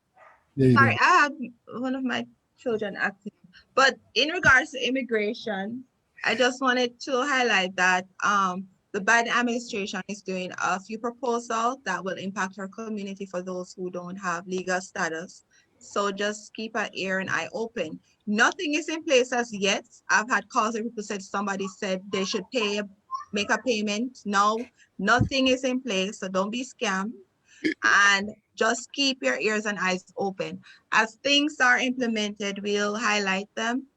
Sorry, I have one of my children acting. But in regards to immigration, I just wanted to highlight that the Biden administration is doing a few proposals that will impact our community for those who don't have legal status. So just keep an ear and eye open. Nothing is in place as yet. I've had calls where people somebody said they should make a payment. No, nothing is in place, so don't be scammed. And just keep your ears and eyes open. As things are implemented, we'll highlight them.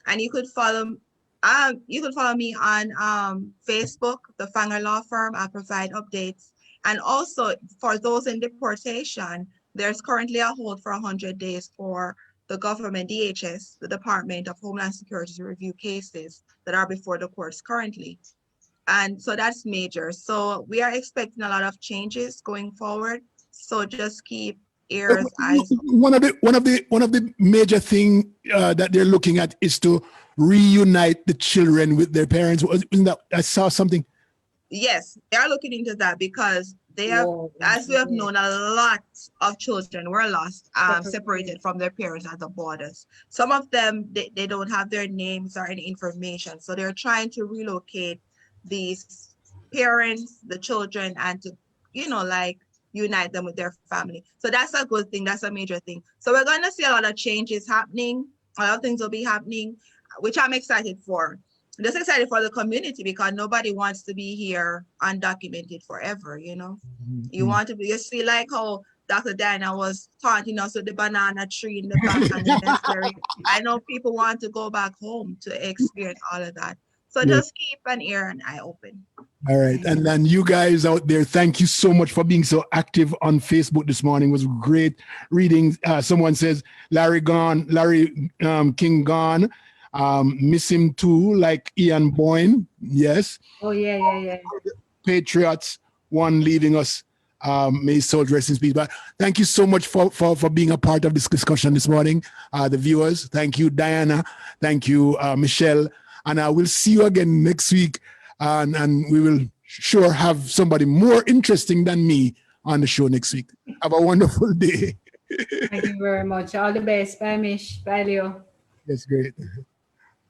And you could follow me on Facebook, the Fanger Law Firm. I'll provide updates. And also for those in deportation, there's currently a hold for 100 days for the government, DHS, the Department of Homeland Security, to review cases that are before the courts currently. And so that's major. So we are expecting a lot of changes going forward. So just keep ears, eyes. One of the major thing that they're looking at is to reunite the children with their parents. Isn't that, I saw something? Yes, they are looking into that because they have, as we have known, a lot of children were lost, separated from their parents at the borders. Some of them, they don't have their names or any information. So they're trying to relocate these parents, the children, and to, unite them with their family. So that's a good thing. That's a major thing. So we're going to see a lot of changes happening. A lot of things will be happening, which I'm excited for. I'm just excited for the community because nobody wants to be here undocumented forever, You want to be, you see like how Dr. Dianna was taunting us with the banana tree in the back and the necessary. I know people want to go back home to experience all of that. So just keep an ear and eye open. All right. And then you guys out there, thank you so much for being so active on Facebook this morning. It was great reading. Someone says, Larry King gone. Miss him too, like Ian Boyne. Yes. Oh, yeah. Patriots, one leaving us. May his soul rest in peace. But thank you so much for being a part of this discussion this morning. The viewers, thank you, Dianna. Thank you, Michelle. And I will see you again next week. And we will sure have somebody more interesting than me on the show next week. Have a wonderful day. Thank you very much. All the best. Bye, Mish. Bye, Leo. That's great.